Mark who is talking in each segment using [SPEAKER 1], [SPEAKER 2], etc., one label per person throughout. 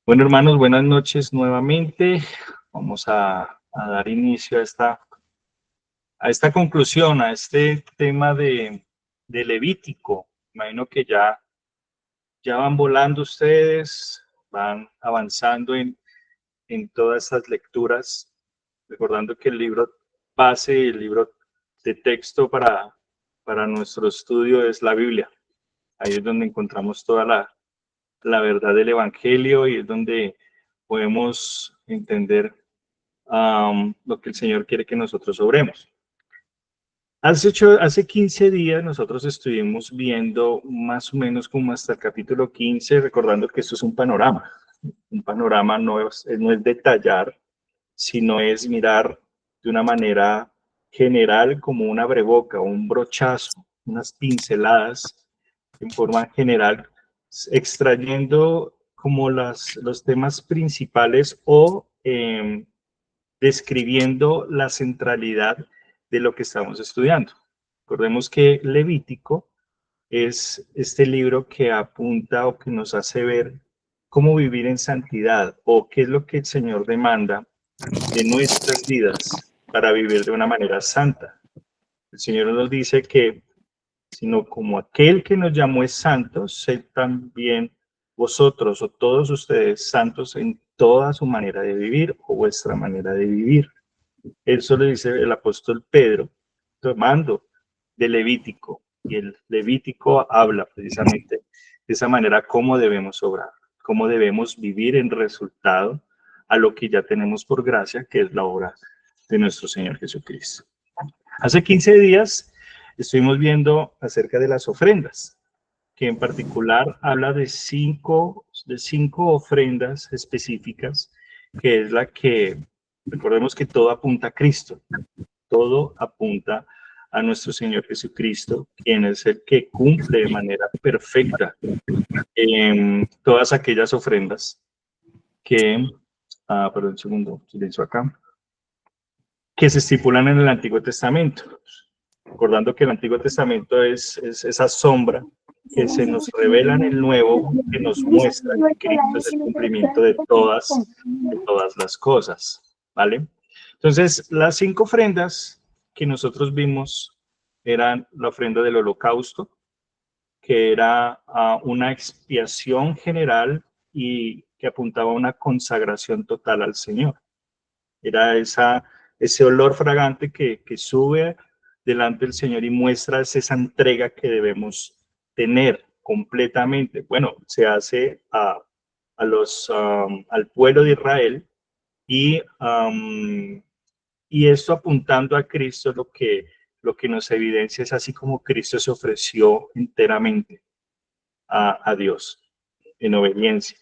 [SPEAKER 1] Bueno, hermanos, buenas noches nuevamente. Vamos a dar inicio a esta conclusión, a este tema de Levítico. Imagino que ya van volando ustedes, van avanzando en todas estas lecturas, recordando que el libro base, el libro de texto para nuestro estudio es la Biblia. Ahí es donde encontramos toda la verdad del Evangelio y es donde podemos entender lo que el Señor quiere que nosotros obremos. Hace 15 días nosotros estuvimos viendo más o menos como hasta el capítulo 15, recordando que esto es un panorama. Un panorama no es detallar, sino es mirar de una manera general como un abreboca, un brochazo, unas pinceladas en forma general, extrayendo como los temas principales o describiendo la centralidad de lo que estamos estudiando. Recordemos que Levítico es este libro que apunta o que nos hace ver cómo vivir en santidad o qué es lo que el Señor demanda de nuestras vidas para vivir de una manera santa. El Señor nos dice que, sino como aquel que nos llamó es santo, sed también vosotros o todos ustedes santos en toda su manera de vivir o vuestra manera de vivir. Eso le dice el apóstol Pedro, tomando de Levítico, y el Levítico habla precisamente de esa manera cómo debemos obrar, cómo debemos vivir en resultado a lo que ya tenemos por gracia, que es la obra de nuestro Señor Jesucristo. Hace 15 días estuvimos viendo acerca de las ofrendas, que en particular habla de cinco ofrendas específicas, que es la que, recordemos que todo apunta a Cristo, todo apunta a nuestro Señor Jesucristo, quien es el que cumple de manera perfecta en todas aquellas ofrendas que, perdón, un segundo, silencio acá, que se estipulan en el Antiguo Testamento. Recordando que el Antiguo Testamento es esa sombra que se nos revela en el Nuevo, que nos muestra que Cristo es el cumplimiento de todas las cosas, ¿vale? Entonces, las cinco ofrendas que nosotros vimos eran la ofrenda del holocausto, que era una expiación general y que apuntaba a una consagración total al Señor. Era ese olor fragante que sube delante del Señor y muestra esa entrega que debemos tener completamente. Bueno, se hace al pueblo de Israel y, y esto apuntando a Cristo, lo que nos evidencia es así como Cristo se ofreció enteramente a Dios en obediencia.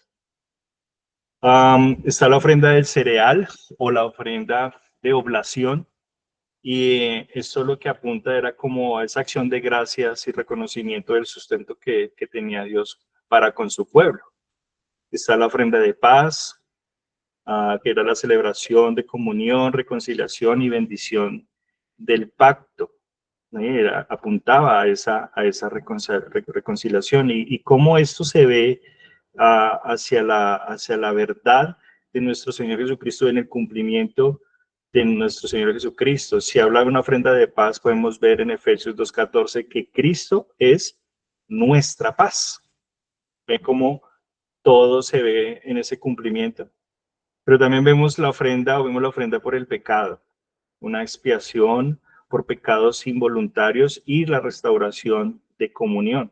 [SPEAKER 1] Está la ofrenda del cereal o la ofrenda de oblación, y esto lo que apunta era como a esa acción de gracias y reconocimiento del sustento que tenía Dios para con su pueblo. Está la ofrenda de paz, que era la celebración de comunión, reconciliación y bendición del pacto. Apuntaba a esa reconciliación y cómo esto se ve hacia la verdad de nuestro Señor Jesucristo en el cumplimiento de nuestro Señor Jesucristo. Si habla de una ofrenda de paz, podemos ver en Efesios 2:14 que Cristo es nuestra paz. Ve cómo todo se ve en ese cumplimiento. Pero también vemos la ofrenda por el pecado, una expiación por pecados involuntarios y la restauración de comunión.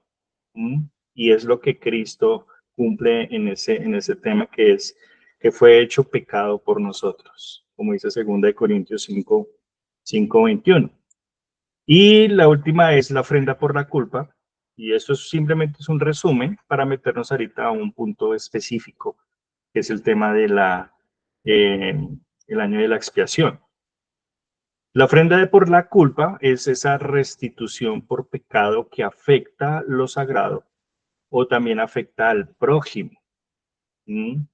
[SPEAKER 1] ¿Mm? Y es lo que Cristo cumple en ese tema que fue hecho pecado por nosotros, como dice 2 Corintios 5:21. Y la última es la ofrenda por la culpa, y eso simplemente es un resumen para meternos ahorita a un punto específico, que es el tema eh, el año de la expiación. La ofrenda de por la culpa es esa restitución por pecado que afecta lo sagrado o también afecta al prójimo. ¿Mm?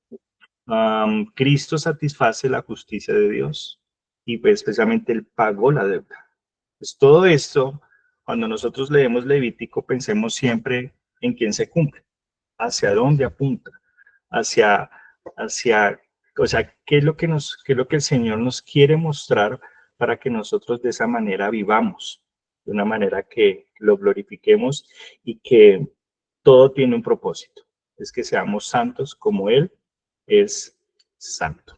[SPEAKER 1] Cristo satisface la justicia de Dios y pues especialmente Él pagó la deuda. Pues todo esto, cuando nosotros leemos Levítico, pensemos siempre en quién se cumple, hacia dónde apunta, hacia hacia, o sea, qué es lo que el Señor nos quiere mostrar para que nosotros de esa manera vivamos, de una manera que lo glorifiquemos y que todo tiene un propósito, es que seamos santos como Él es santo.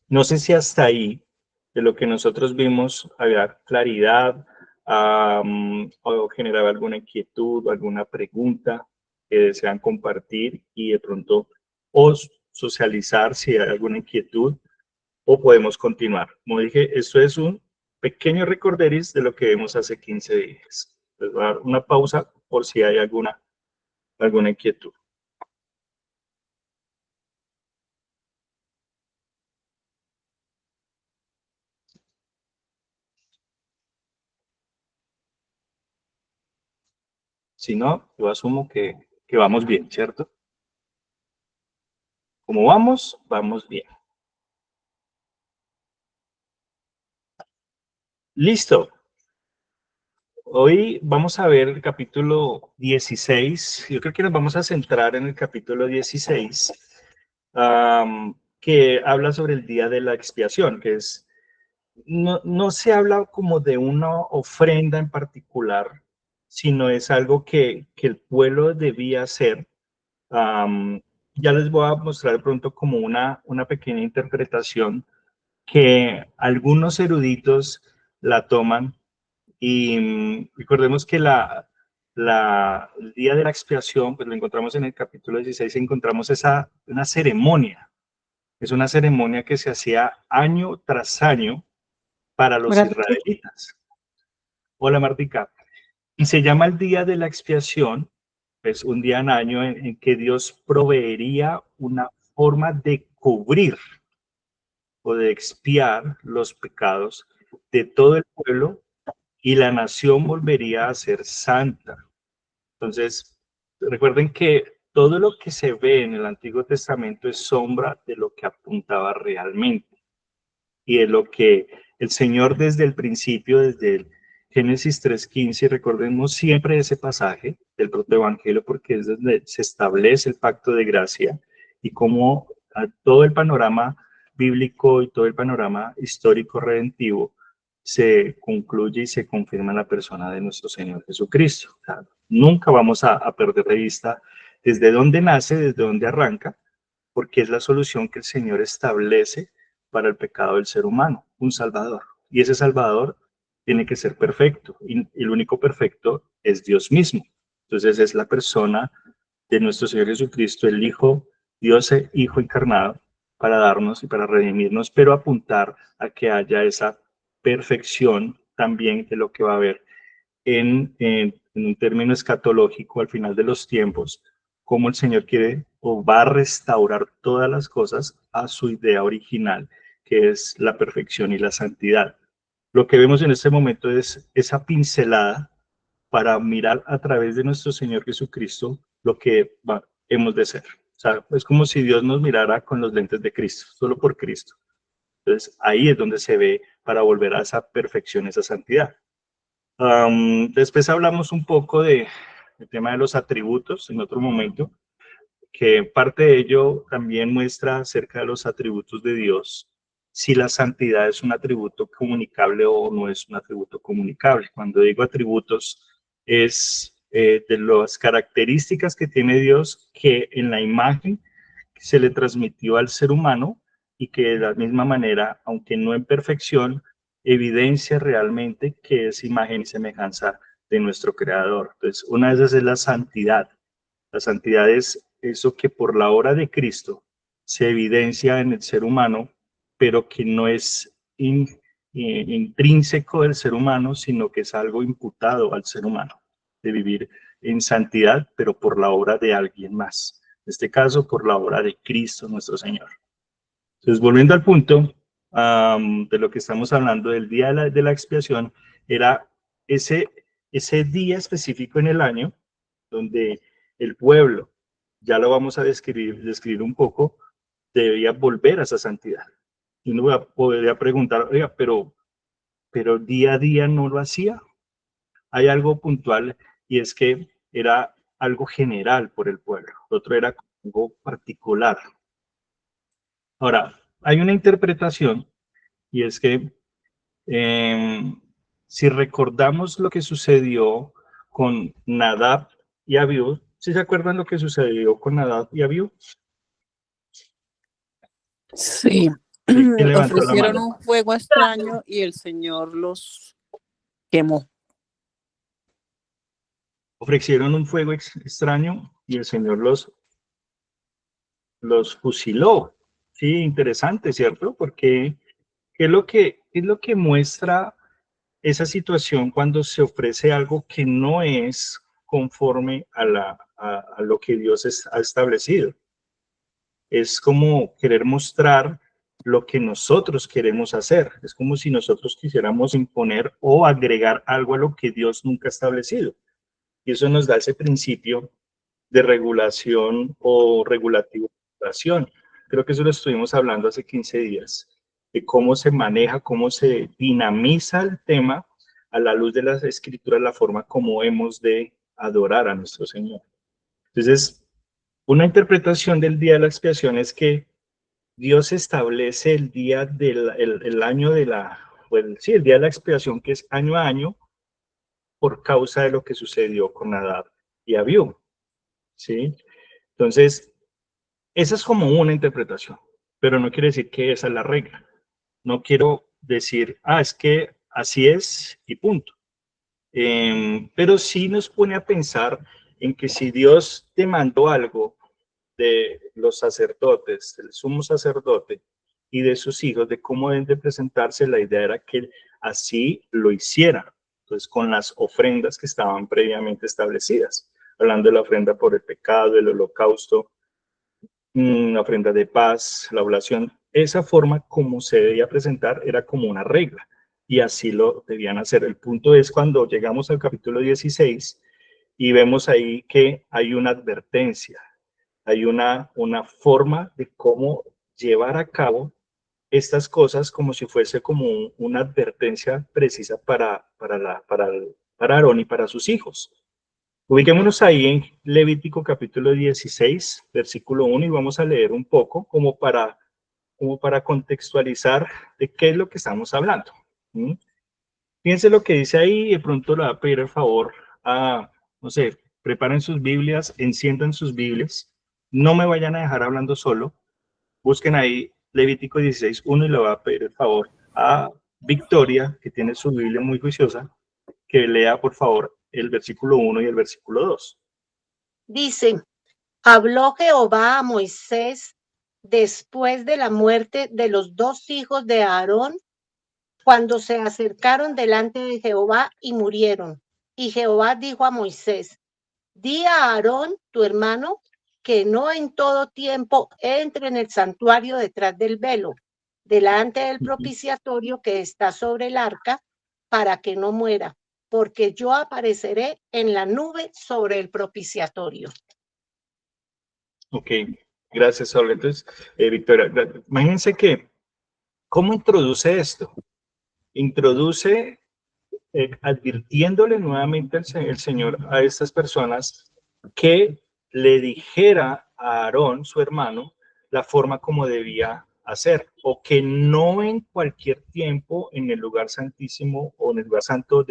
[SPEAKER 1] No sé si hasta ahí, de lo que nosotros vimos, había claridad, o generaba alguna inquietud o alguna pregunta que desean compartir y de pronto o socializar si hay alguna inquietud o podemos continuar. Como dije, esto es un pequeño recorderis de lo que vimos hace 15 días. Les voy a dar una pausa por si hay alguna inquietud. Si no, yo asumo que vamos bien, ¿cierto? Como vamos, vamos bien. Listo. Hoy vamos a ver el capítulo 16. Yo creo que nos vamos a centrar en el capítulo 16, que habla sobre el día de la expiación, que es, no se habla como de una ofrenda en particular, sino es algo que el pueblo debía hacer. Um, ya les voy a mostrar pronto como una pequeña interpretación que algunos eruditos la toman y recordemos que el día de la expiación, pues lo encontramos en el capítulo 16, encontramos una ceremonia. Es una ceremonia que se hacía año tras año para los
[SPEAKER 2] Hola, Ricky.
[SPEAKER 1] israelitas. Hola, Martica. Y se llama el día de la expiación, pues un día en año en que Dios proveería una forma de cubrir o de expiar los pecados de todo el pueblo y la nación volvería a ser santa. Entonces, recuerden que todo lo que se ve en el Antiguo Testamento es sombra de lo que apuntaba realmente y de lo que el Señor desde el principio, desde el Génesis 3:15, recordemos siempre ese pasaje del protoevangelio porque es donde se establece el pacto de gracia y cómo todo el panorama bíblico y todo el panorama histórico redentivo se concluye y se confirma en la persona de nuestro Señor Jesucristo. O sea, nunca vamos a perder de vista desde dónde nace, desde dónde arranca, porque es la solución que el Señor establece para el pecado del ser humano, un Salvador. Y ese Salvador tiene que ser perfecto, y el único perfecto es Dios mismo. Entonces es la persona de nuestro Señor Jesucristo, el Hijo, Dios e Hijo encarnado, para darnos y para redimirnos, pero apuntar a que haya esa perfección también de lo que va a haber en un término escatológico al final de los tiempos, cómo el Señor quiere o va a restaurar todas las cosas a su idea original, que es la perfección y la santidad. Lo que vemos en este momento es esa pincelada para mirar a través de nuestro Señor Jesucristo lo que hemos de ser. O sea, es como si Dios nos mirara con los lentes de Cristo, solo por Cristo. Entonces, ahí es donde se ve para volver a esa perfección, esa santidad. Después hablamos un poco del tema de los atributos en otro momento, que parte de ello también muestra acerca de los atributos de Dios, si la santidad es un atributo comunicable o no es un atributo comunicable. Cuando digo atributos, es de las características que tiene Dios que en la imagen se le transmitió al ser humano y que de la misma manera, aunque no en perfección, evidencia realmente que es imagen y semejanza de nuestro Creador. Entonces, una de esas es la santidad. La santidad es eso que por la obra de Cristo se evidencia en el ser humano, pero que no es intrínseco del ser humano, sino que es algo imputado al ser humano, de vivir en santidad, pero por la obra de alguien más. En este caso, por la obra de Cristo nuestro Señor. Entonces, volviendo al punto de lo que estamos hablando del día de la expiación, era ese, ese día específico en el año donde el pueblo, ya lo vamos a describir un poco, debía volver a esa santidad. Y uno podría preguntar, oiga, pero día a día no lo hacía. Hay algo puntual y es que era algo general por el pueblo, otro era algo particular. Ahora, hay una interpretación y es que si recordamos lo que sucedió con Nadab y Abiú, ¿sí se acuerdan lo que sucedió con Nadab y Abiú?
[SPEAKER 2] Sí,
[SPEAKER 1] Sí, ¿quién levantó la
[SPEAKER 2] ofrecieron
[SPEAKER 1] mano?
[SPEAKER 2] un fuego extraño y el Señor los quemó.
[SPEAKER 1] Ofrecieron un fuego extraño y el Señor los fusiló. Sí, interesante, ¿cierto? Porque qué es lo que muestra esa situación cuando se ofrece algo que no es conforme a lo que Dios ha establecido. Es como querer mostrar lo que nosotros queremos hacer. Es como si nosotros quisiéramos imponer o agregar algo a lo que Dios nunca ha establecido. Y eso nos da ese principio de regulación o regulativo de regulación. Creo que eso lo estuvimos hablando hace 15 días, de cómo se maneja, cómo se dinamiza el tema a la luz de las escrituras, la forma como hemos de adorar a nuestro Señor. Entonces, una interpretación del día de la expiación es que Dios establece el día el año de la, sí, el día de la expiación, que es año a año, por causa de lo que sucedió con Nadab y Abiú, ¿sí? Entonces, esa es como una interpretación, pero no quiere decir que esa es la regla. No quiero decir, es que así es y punto. Pero sí nos pone a pensar en que si Dios te mandó algo de los sacerdotes, del sumo sacerdote y de sus hijos, de cómo deben de presentarse, la idea era que así lo hicieran, entonces con las ofrendas que estaban previamente establecidas, hablando de la ofrenda por el pecado, el holocausto, una ofrenda de paz, la oblación, esa forma como se debía presentar era como una regla y así lo debían hacer. El punto es cuando llegamos al capítulo 16 y vemos ahí que hay una advertencia, hay una forma de cómo llevar a cabo estas cosas como si fuese como una advertencia precisa para Aarón y para sus hijos. Ubiquémonos ahí en Levítico capítulo 16, versículo 1, y vamos a leer un poco como para contextualizar de qué es lo que estamos hablando. ¿Mm? Fíjense lo que dice ahí y de pronto le va a pedir el favor a, no sé, preparen sus Biblias, enciendan sus Biblias, no me vayan a dejar hablando solo, busquen ahí Levítico 16, 1 y le va a pedir el favor a Victoria, que tiene su Biblia muy juiciosa, que lea por favor el versículo 1 y el versículo 2.
[SPEAKER 3] Dice, habló Jehová a Moisés después de la muerte de los dos hijos de Aarón, cuando se acercaron delante de Jehová y murieron. Y Jehová dijo a Moisés, di a Aarón, tu hermano, que no en todo tiempo entre en el santuario detrás del velo, delante del propiciatorio que está sobre el arca, para que no muera, porque yo apareceré en la nube sobre el propiciatorio.
[SPEAKER 1] Ok, gracias, Saúl. Entonces, Victoria, imagínense que, ¿cómo introduce esto? Introduce advirtiéndole nuevamente el Señor a estas personas que le dijera a Aarón, su hermano, la forma como debía hacer, o que no en cualquier tiempo en el lugar santísimo o en el lugar santo,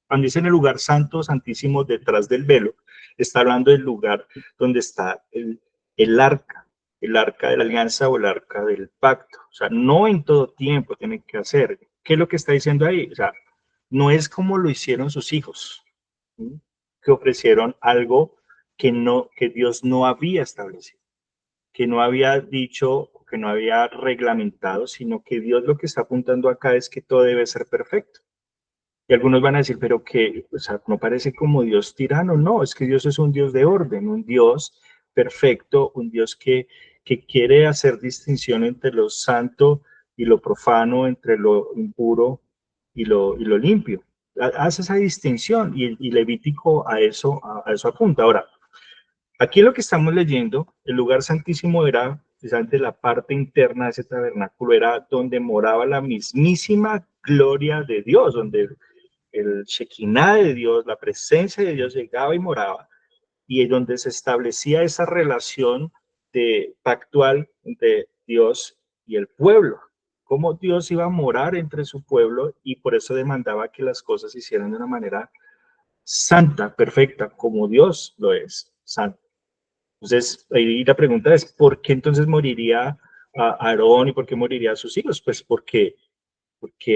[SPEAKER 1] cuando dice en el lugar santo, santísimo, detrás del velo, está hablando del lugar donde está el arca, el arca de la alianza o el arca del pacto. O sea, no en todo tiempo tienen que hacer. ¿Qué es lo que está diciendo ahí? O sea, no es como lo hicieron sus hijos, ¿sí? Que ofrecieron algo que Dios no había establecido, que no había dicho, que no había reglamentado, sino que Dios lo que está apuntando acá es que todo debe ser perfecto. Y algunos van a decir, pero que, o sea, no parece como Dios tirano. No, es que Dios es un Dios de orden, un Dios perfecto, un Dios que quiere hacer distinción entre lo santo y lo profano, entre lo impuro y lo limpio. Hace esa distinción y Levítico a eso apunta. Ahora, aquí lo que estamos leyendo, el lugar santísimo era precisamente la parte interna de ese tabernáculo, era donde moraba la mismísima gloria de Dios, donde el Shekinah de Dios, la presencia de Dios llegaba y moraba, y donde se establecía esa relación pactual entre Dios y el pueblo, cómo Dios iba a morar entre su pueblo y por eso demandaba que las cosas se hicieran de una manera santa, perfecta, como Dios lo es, santo. Entonces, ahí la pregunta es, ¿por qué entonces moriría a Aarón y por qué moriría a sus hijos? Pues porque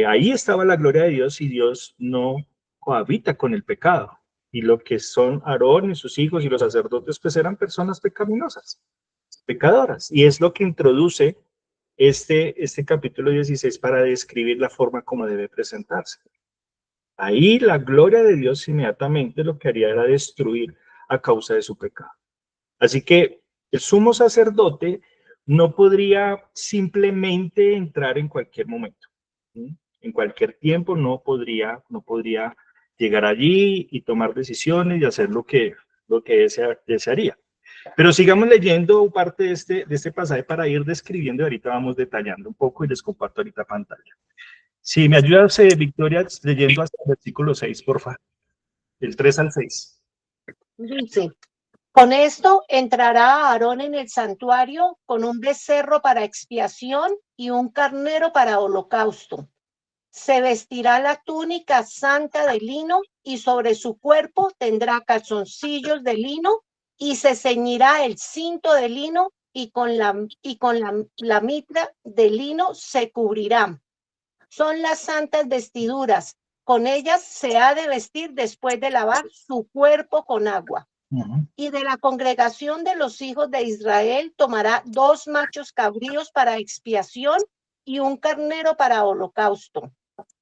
[SPEAKER 1] ahí estaba la gloria de Dios y Dios no cohabita con el pecado. Y lo que son Aarón y sus hijos y los sacerdotes, pues eran personas pecaminosas, pecadoras. Y es lo que introduce este capítulo 16 para describir la forma como debe presentarse. Ahí la gloria de Dios inmediatamente lo que haría era destruir a causa de su pecado. Así que el sumo sacerdote no podría simplemente entrar en cualquier momento. ¿Sí? En cualquier tiempo no podría llegar allí y tomar decisiones y hacer lo que desearía. Pero sigamos leyendo parte de este pasaje para ir describiendo y ahorita vamos detallando un poco y les comparto ahorita pantalla. Si me ayudas, Victoria, leyendo hasta el versículo 6, por favor. Del 3 al 6.
[SPEAKER 3] Dice, con esto entrará Aarón en el santuario con un becerro para expiación y un carnero para holocausto. Se vestirá la túnica santa de lino y sobre su cuerpo tendrá calzoncillos de lino y se ceñirá el cinto de lino y con la mitra de lino se cubrirá. Son las santas vestiduras. Con ellas se ha de vestir después de lavar su cuerpo con agua. Y de la congregación de los hijos de Israel tomará 2 machos cabríos para expiación y un carnero para holocausto.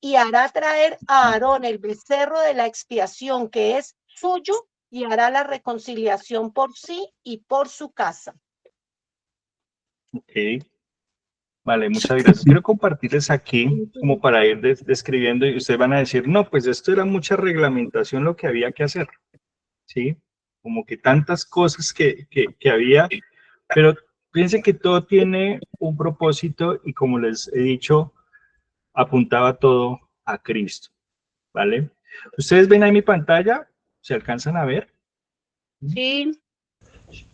[SPEAKER 3] Y hará traer a Aarón el becerro de la expiación que es suyo y hará la reconciliación por sí y por su casa.
[SPEAKER 1] Ok. Vale, muchas gracias. Quiero compartirles aquí como para ir describiendo y ustedes van a decir, no, pues esto era mucha reglamentación lo que había que hacer, ¿sí? Como que tantas cosas que había, pero fíjense que todo tiene un propósito y como les he dicho, apuntaba todo a Cristo, ¿vale? ¿Ustedes ven ahí mi pantalla? ¿Se alcanzan a ver?
[SPEAKER 3] Sí.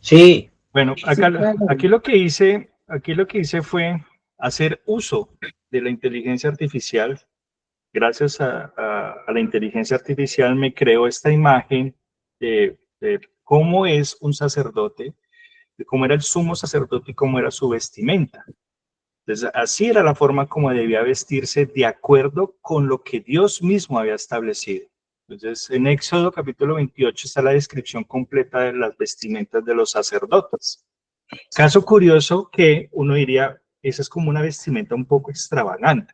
[SPEAKER 4] Sí.
[SPEAKER 1] Bueno, aquí lo que hice fue hacer uso de la inteligencia artificial. Gracias a la inteligencia artificial me creó esta imagen de cómo es un sacerdote, de cómo era el sumo sacerdote y cómo era su vestimenta. Entonces, así era la forma como debía vestirse de acuerdo con lo que Dios mismo había establecido. Entonces, en Éxodo capítulo 28 está la descripción completa de las vestimentas de los sacerdotes. Caso curioso que uno diría, esa es como una vestimenta un poco extravagante,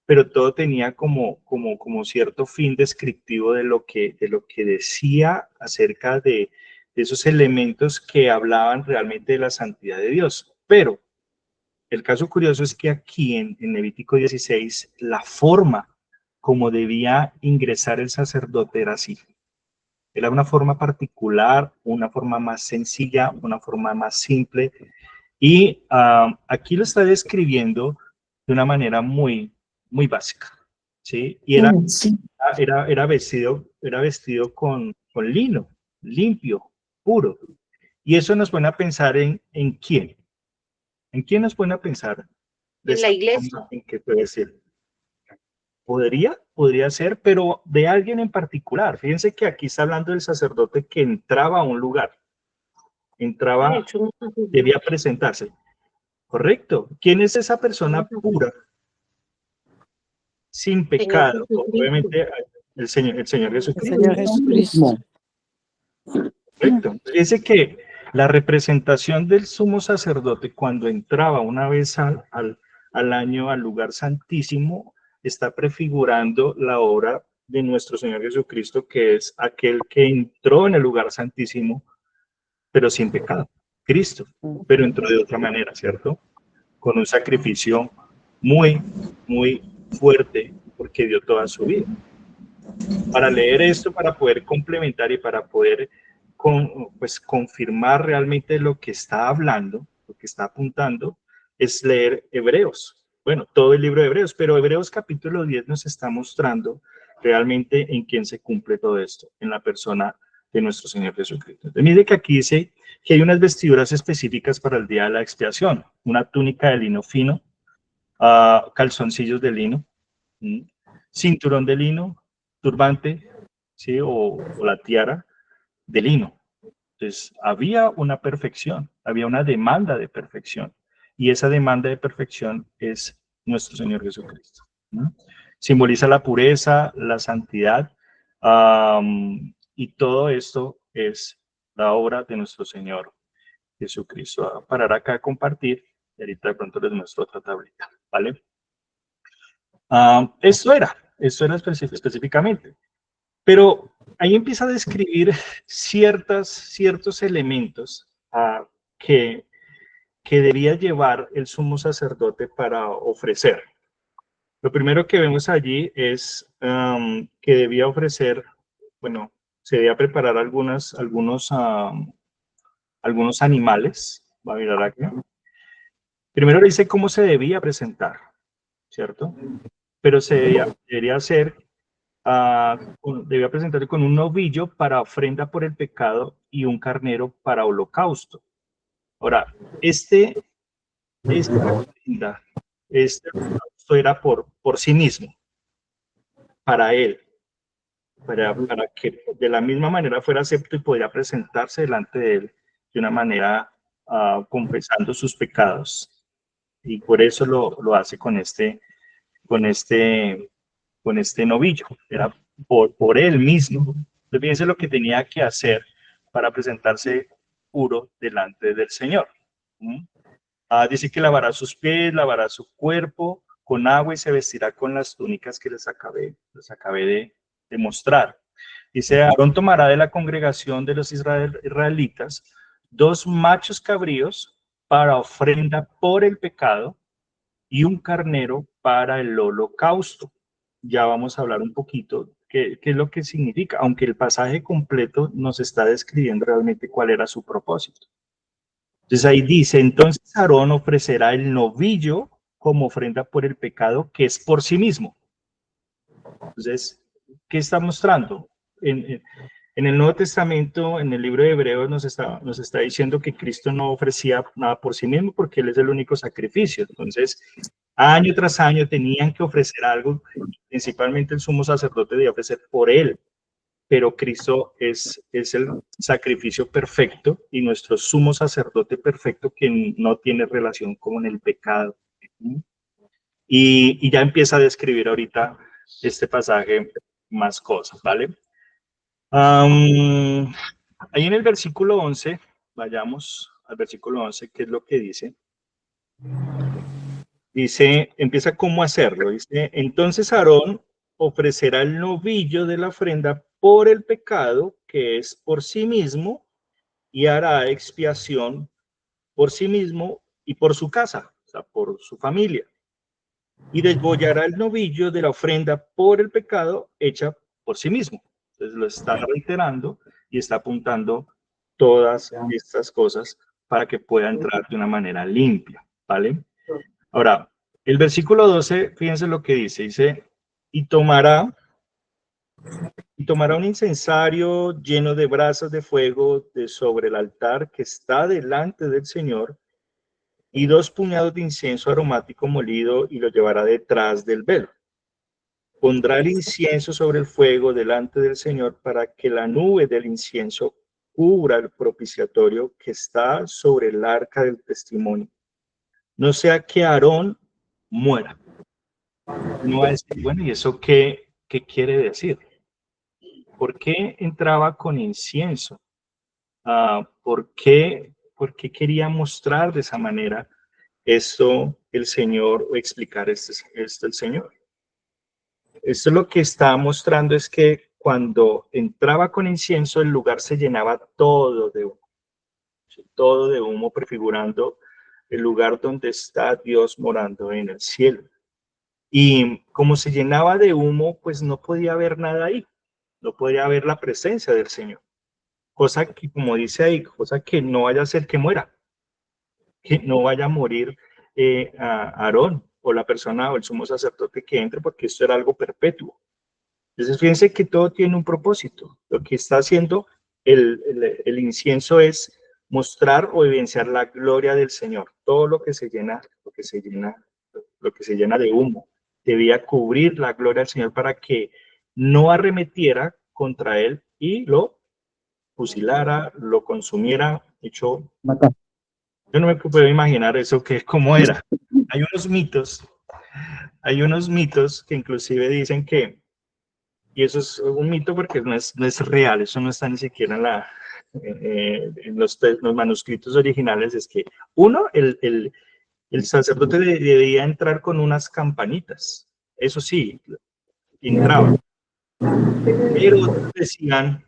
[SPEAKER 1] pero todo tenía como cierto fin descriptivo de lo que decía acerca de esos elementos que hablaban realmente de la santidad de Dios. Pero el caso curioso es que aquí en Levítico 16, la forma como debía ingresar el sacerdote era así. Era una forma particular, una forma más sencilla, una forma más simple. Y aquí lo está describiendo de una manera muy básica, ¿sí? Y era vestido con lino, limpio, puro. Y eso nos pone a pensar en quién. ¿En quién nos pone a pensar? De
[SPEAKER 3] En la
[SPEAKER 1] esta
[SPEAKER 3] iglesia.
[SPEAKER 1] forma en que puede ser. Podría ser, pero de alguien en particular. Fíjense que aquí está hablando del sacerdote que entraba a un lugar. Debía presentarse. Correcto. ¿Quién es esa persona pura? Sin pecado. Obviamente el Señor Jesucristo.
[SPEAKER 2] Señor Jesucristo.
[SPEAKER 1] Correcto. Fíjense que la representación del sumo sacerdote cuando entraba una vez al año al lugar santísimo está prefigurando la obra de nuestro Señor Jesucristo, que es aquel que entró en el lugar santísimo, pero sin pecado. Cristo, pero entró de otra manera, ¿cierto? Con un sacrificio muy fuerte, porque dio toda su vida. Para leer esto, para poder complementar y para poder confirmar realmente lo que está hablando, lo que está apuntando, es leer Hebreos. Bueno, todo el libro de Hebreos, pero Hebreos capítulo 10 nos está mostrando realmente en quién se cumple todo esto, en la persona de nuestro Señor Jesucristo. Entonces, mire que aquí dice que hay unas vestiduras específicas para el día de la expiación, una túnica de lino fino, calzoncillos de lino, cinturón de lino, turbante, ¿sí? O la tiara de lino. Entonces, había una perfección, había una demanda de perfección. Y esa demanda de perfección es nuestro Señor Jesucristo, ¿no? Simboliza la pureza, la santidad, y todo esto es la obra de nuestro Señor Jesucristo. Voy a parar acá a compartir y ahorita de pronto les muestro otra tablita, ¿vale? Esto era específicamente. Pero ahí empieza a describir ciertos elementos que, que debía llevar el sumo sacerdote para ofrecer. Lo primero que vemos allí es que debía ofrecer, bueno, se debía preparar algunos animales. Va a mirar aquí. Primero le dice cómo se debía presentar, ¿cierto? Pero debería hacer debía presentarse con un novillo para ofrenda por el pecado y un carnero para holocausto. Ahora, esta ofrenda, este holocausto era por sí mismo, para él, para que de la misma manera fuera acepto y podía presentarse delante de él de una manera confesando sus pecados. Y por eso lo hace con este novillo, era por él mismo. Entonces, fíjense lo que tenía que hacer para presentarse puro delante del Señor. Dice que lavará sus pies, lavará su cuerpo con agua y se vestirá con las túnicas que les acabé de mostrar. Dice, Aarón tomará de la congregación de los israelitas 2 machos cabríos para ofrenda por el pecado y un carnero para el holocausto. Ya vamos a hablar un poquito qué es lo que significa, aunque el pasaje completo nos está describiendo realmente cuál era su propósito. Entonces ahí dice, entonces Aarón ofrecerá el novillo como ofrenda por el pecado, que es por sí mismo. Entonces, ¿qué está mostrando? En el Nuevo Testamento, en el libro de Hebreos, nos está diciendo que Cristo no ofrecía nada por sí mismo porque Él es el único sacrificio. Entonces, año tras año tenían que ofrecer algo, principalmente el sumo sacerdote debía ofrecer por Él, pero Cristo es el sacrificio perfecto y nuestro sumo sacerdote perfecto que no tiene relación con el pecado. Y ya empieza a describir ahorita este pasaje más cosas, ¿vale? Ahí en el versículo 11, vayamos al versículo 11, ¿qué es lo que dice? Dice, empieza cómo hacerlo. Dice, entonces Aarón ofrecerá el novillo de la ofrenda por el pecado, que es por sí mismo, y hará expiación por sí mismo y por su casa, o sea, por su familia. Y desbollará el novillo de la ofrenda por el pecado hecha por sí mismo. Entonces lo está reiterando y está apuntando todas estas cosas para que pueda entrar de una manera limpia, ¿vale? Ahora, el versículo 12, fíjense lo que dice, y tomará un incensario lleno de brasas de fuego de sobre el altar que está delante del Señor, y 2 puñados de incienso aromático molido, y lo llevará detrás del velo. Pondrá el incienso sobre el fuego delante del Señor para que la nube del incienso cubra el propiciatorio que está sobre el arca del testimonio. No sea que Aarón muera. Uno va a decir, bueno, ¿y eso qué quiere decir? ¿Por qué entraba con incienso? ¿Por qué quería mostrar de esa manera esto el Señor o explicar esto el Señor? Esto lo que está mostrando es que cuando entraba con incienso, el lugar se llenaba todo de humo, prefigurando el lugar donde está Dios morando en el cielo. Y como se llenaba de humo, pues no podía haber nada ahí, no podía haber la presencia del Señor. Cosa que, como dice ahí, cosa que no vaya a ser que muera, que no vaya a morir a Aarón o la persona o el sumo sacerdote que entre, porque esto era algo perpetuo. Entonces, fíjense que todo tiene un propósito. Lo que está haciendo el incienso es mostrar o evidenciar la gloria del Señor. Todo lo que se llena lo que se llena de humo. Debía cubrir la gloria del Señor para que no arremetiera contra él y lo fusilara, lo consumiera, hecho. Yo no me puedo imaginar eso, que cómo era. Hay unos mitos que inclusive dicen que, y eso es un mito porque no es real, eso no está ni siquiera en los manuscritos originales, es que uno, el sacerdote debía entrar con unas campanitas, eso sí, entraba, pero decían,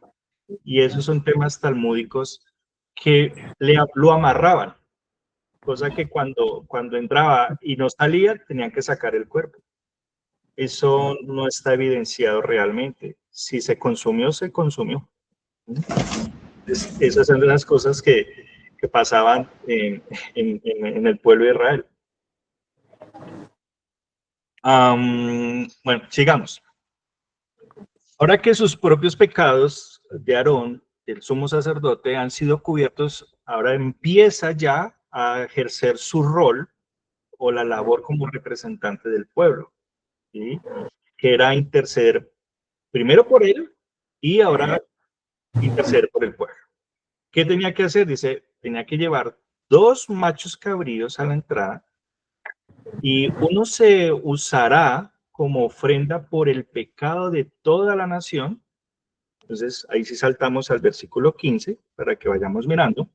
[SPEAKER 1] y esos son temas talmúdicos, que lo amarraban, cosa que cuando entraba y no salía, tenían que sacar el cuerpo. Eso no está evidenciado realmente. Si se consumió, se consumió. Esas son las cosas que pasaban en el pueblo de Israel. Bueno, sigamos. Ahora que sus propios pecados de Aarón, el sumo sacerdote, han sido cubiertos, ahora empieza ya a ejercer su rol o la labor como representante del pueblo, ¿sí? Que era interceder primero por él y ahora interceder por el pueblo. ¿Qué tenía que hacer? Dice, tenía que llevar 2 machos cabríos a la entrada y uno se usará como ofrenda por el pecado de toda la nación. Entonces, ahí sí saltamos al versículo 15 para que vayamos mirando.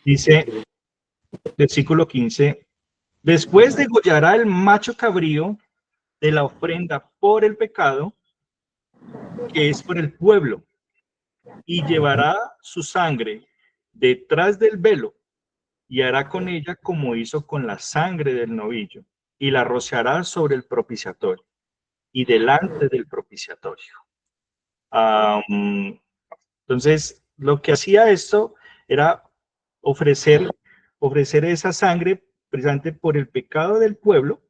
[SPEAKER 1] Dice, versículo 15, después degollará el macho cabrío de la ofrenda por el pecado, que es por el pueblo, y llevará su sangre detrás del velo y hará con ella como hizo con la sangre del novillo, y la rociará sobre el propiciatorio y delante del propiciatorio. Entonces, lo que hacía esto era ofrecer esa sangre precisamente por el pecado del pueblo,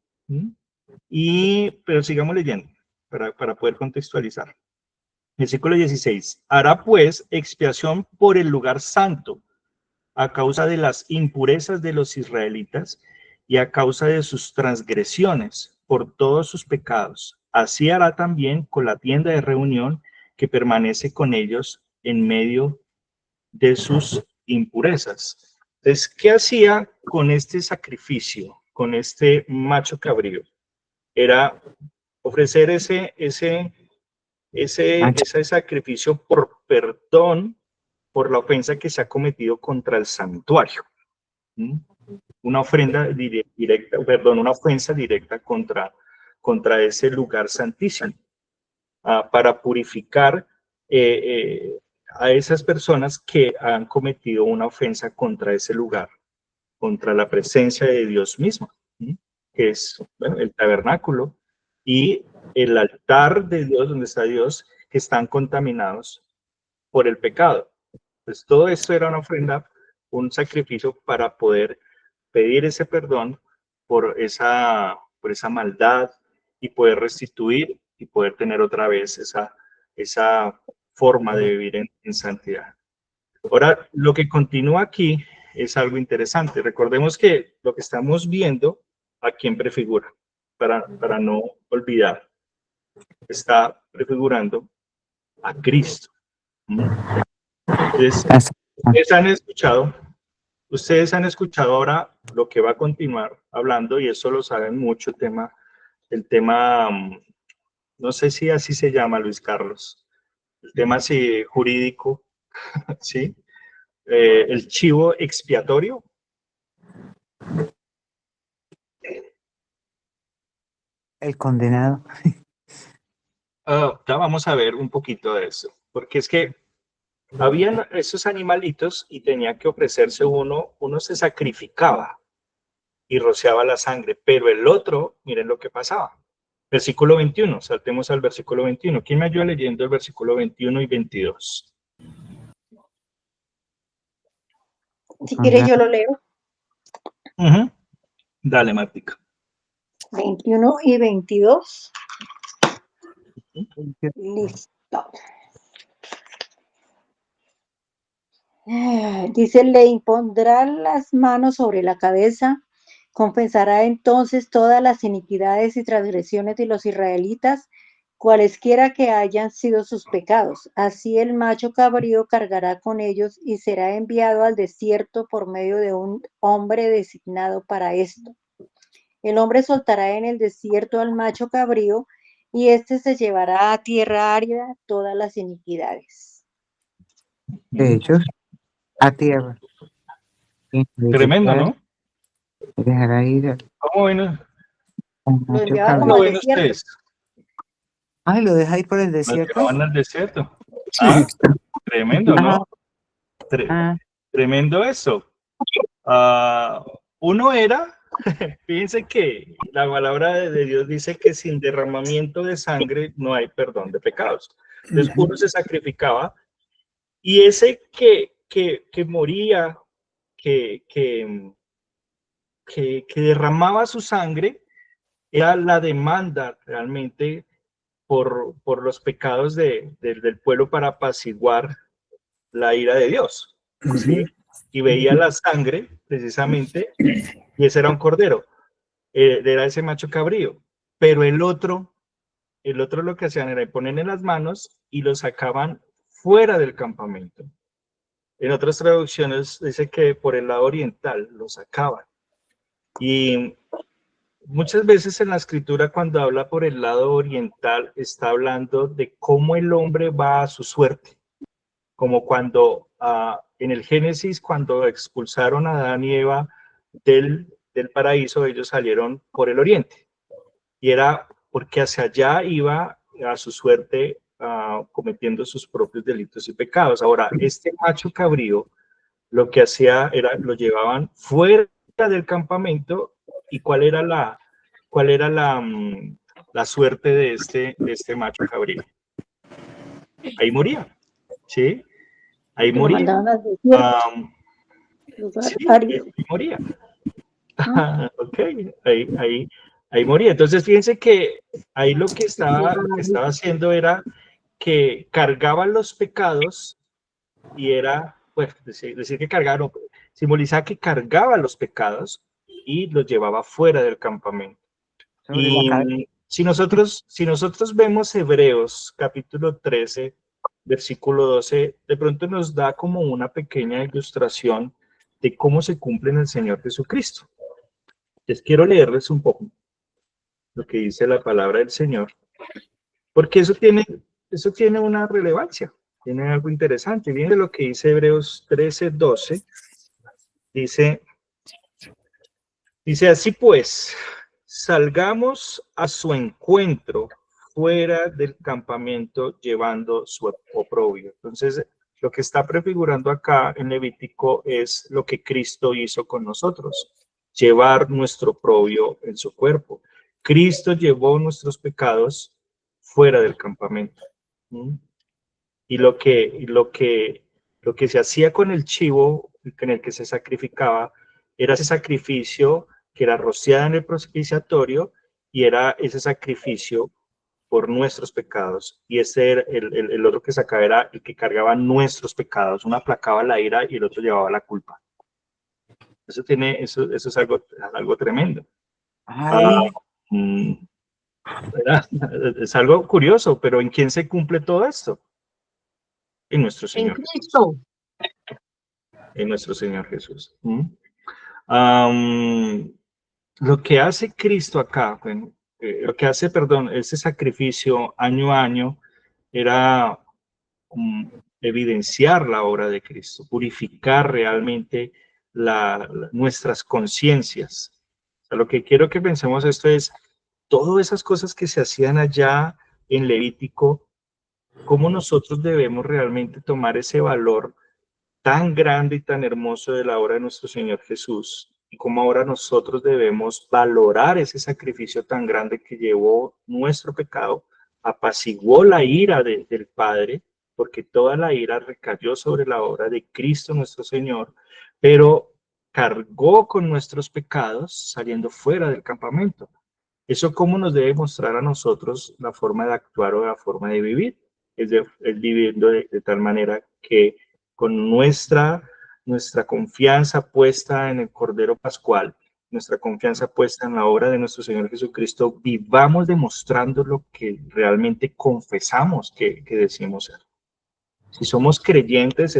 [SPEAKER 1] pero sigamos leyendo para poder contextualizar. Versículo 16. Hará pues expiación por el lugar santo a causa de las impurezas de los israelitas y a causa de sus transgresiones por todos sus pecados. Así hará también con la tienda de reunión que permanece con ellos en medio de sus impurezas. Entonces, ¿qué hacía con este sacrificio, con este macho cabrío? Era ofrecer ese sacrificio por perdón por la ofensa que se ha cometido contra el santuario. Una ofrenda directa, una ofensa directa contra ese lugar santísimo, para purificar a esas personas que han cometido una ofensa contra ese lugar, contra la presencia de Dios mismo, que es el tabernáculo y el altar de Dios, donde está Dios, que están contaminados por el pecado. Pues todo esto era una ofrenda, un sacrificio para poder pedir ese perdón por esa maldad y poder restituir y poder tener otra vez esa forma de vivir en santidad. Ahora, lo que continúa aquí es algo interesante. Recordemos que lo que estamos viendo, ¿a quién prefigura? Para no olvidar, está prefigurando a Cristo. Entonces, ustedes han escuchado ahora lo que va a continuar hablando, y eso lo saben mucho, el tema, no sé si así se llama, Luis Carlos, el tema sí, jurídico, ¿sí? El chivo expiatorio.
[SPEAKER 5] El condenado.
[SPEAKER 1] Ya vamos a ver un poquito de eso, porque es que habían esos animalitos y tenía que ofrecerse uno se sacrificaba y rociaba la sangre, pero el otro, miren lo que pasaba. Versículo 21, saltemos al versículo 21. ¿Quién me ayuda leyendo el versículo 21 y 22?
[SPEAKER 3] Si quiere yo lo leo.
[SPEAKER 1] Dale, Martica.
[SPEAKER 3] 21 y 22. Listo. Dice, le impondrán las manos sobre la cabeza
[SPEAKER 6] Compensará entonces todas las iniquidades y transgresiones de los israelitas, cualesquiera que hayan sido sus pecados. Así el macho cabrío cargará con ellos y será enviado al desierto por medio de un hombre designado para esto. El hombre soltará en el desierto al macho cabrío y éste se llevará a tierra árida todas las iniquidades.
[SPEAKER 5] De ellos a tierra. Y
[SPEAKER 1] Tremendo, ¿no?
[SPEAKER 5] dejará ir al
[SPEAKER 1] ¿Cómo ven,
[SPEAKER 6] Lo
[SPEAKER 5] macho
[SPEAKER 6] enviaba
[SPEAKER 1] cómo
[SPEAKER 6] como
[SPEAKER 1] lo
[SPEAKER 6] al
[SPEAKER 5] cabrío.
[SPEAKER 1] ven
[SPEAKER 6] desierto.
[SPEAKER 1] ustedes?
[SPEAKER 5] Ay, lo deja ir por el
[SPEAKER 1] Los
[SPEAKER 5] desierto.
[SPEAKER 1] llevaban al desierto. Ah, tremendo,
[SPEAKER 5] Ajá.
[SPEAKER 1] ¿no? Tre-
[SPEAKER 5] Ah,
[SPEAKER 1] Tremendo eso. Ah, uno era, fíjense que la palabra de Dios dice que sin derramamiento de sangre no hay perdón de pecados. Entonces uno se sacrificaba y ese que moría, que, que, que derramaba su sangre, era la demanda realmente por los pecados del pueblo para apaciguar la ira de Dios. ¿Sí? Y veía la sangre precisamente, y ese era un cordero, era ese macho cabrío. Pero el otro lo que hacían era poner en las manos y lo sacaban fuera del campamento. En otras traducciones dice que por el lado oriental lo sacaban. Y muchas veces en la escritura cuando habla por el lado oriental está hablando de cómo el hombre va a su suerte, como cuando en el Génesis, cuando expulsaron a Adán y Eva del paraíso, ellos salieron por el oriente y era porque hacia allá iba a su suerte cometiendo sus propios delitos y pecados. Ahora, este macho cabrío lo que hacía era, lo llevaban fuera del campamento y cuál era la suerte de este macho cabrío. Ahí moría, ¿sí? Ahí
[SPEAKER 6] Que lo
[SPEAKER 1] moría.
[SPEAKER 6] mandaban al desierto, lugar
[SPEAKER 1] Sí,
[SPEAKER 6] árido.
[SPEAKER 1] ahí moría. Ok, ahí moría. Entonces, fíjense que ahí lo que estaba haciendo era que cargaban los pecados y era, pues, decir que cargaba, no, simbolizaba que cargaba los pecados y los llevaba fuera del campamento.
[SPEAKER 5] sobre la cabeza.
[SPEAKER 1] Y si nosotros vemos Hebreos capítulo 13, versículo 12, de pronto nos da como una pequeña ilustración de cómo se cumple en el Señor Jesucristo. Les quiero leerles un poco lo que dice la palabra del Señor, porque eso tiene una relevancia, tiene algo interesante. Viene lo que dice Hebreos 13, 12, dice, así pues, salgamos a su encuentro fuera del campamento llevando su oprobio. Entonces, lo que está prefigurando acá en Levítico es lo que Cristo hizo con nosotros, llevar nuestro oprobio en su cuerpo. Cristo llevó nuestros pecados fuera del campamento. ¿Mm? Y lo que se hacía con el chivo en el que se sacrificaba era ese sacrificio que era rociada en el propiciatorio y era ese sacrificio por nuestros pecados. Y ese era el otro que sacaba era el que cargaba nuestros pecados. Uno aplacaba la ira y el otro llevaba la culpa. Eso es algo tremendo.
[SPEAKER 5] Ay,
[SPEAKER 1] Mm, es algo curioso, pero ¿en quién se cumple todo esto? En nuestro
[SPEAKER 3] En
[SPEAKER 1] Señor Jesús.
[SPEAKER 3] Cristo.
[SPEAKER 1] En nuestro Señor Jesús. Lo que hace Cristo acá, bueno, lo que hace, perdón, ese sacrificio año a año era evidenciar la obra de Cristo, purificar realmente nuestras conciencias. O sea, lo que quiero que pensemos esto es, todas esas cosas que se hacían allá en Levítico, cómo nosotros debemos realmente tomar ese valor tan grande y tan hermoso de la obra de nuestro Señor Jesús y cómo ahora nosotros debemos valorar ese sacrificio tan grande que llevó nuestro pecado, apaciguó la ira del Padre, porque toda la ira recayó sobre la obra de Cristo nuestro Señor, pero cargó con nuestros pecados saliendo fuera del campamento. Eso cómo nos debe mostrar a nosotros la forma de actuar o la forma de vivir, es viviendo de tal manera que con nuestra confianza puesta en el Cordero Pascual, nuestra confianza puesta en la obra de nuestro Señor Jesucristo, vivamos demostrando lo que realmente confesamos que decimos ser. Si somos creyentes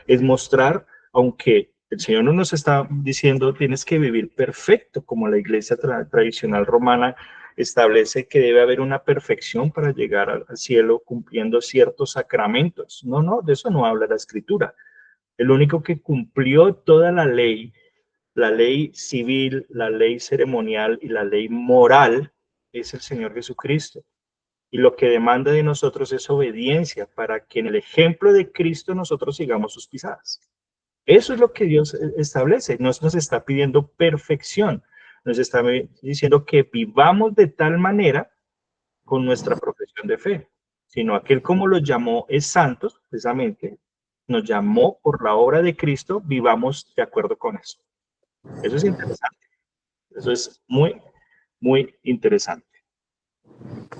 [SPEAKER 1] es mostrar, aunque el Señor no nos está diciendo tienes que vivir perfecto, como la iglesia tradicional romana establece que debe haber una perfección para llegar al cielo cumpliendo ciertos sacramentos. No, de eso no habla la Escritura. El único que cumplió toda la ley civil, la ley ceremonial y la ley moral, es el Señor Jesucristo. Y lo que demanda de nosotros es obediencia para que en el ejemplo de Cristo nosotros sigamos sus pisadas. Eso es lo que Dios establece. No nos está pidiendo perfección. Nos está diciendo que vivamos de tal manera con nuestra profesión de fe. Sino aquel como los llamó es santos, precisamente, nos llamó por la obra de Cristo, vivamos de acuerdo con eso. Eso es interesante. Eso es muy, muy interesante.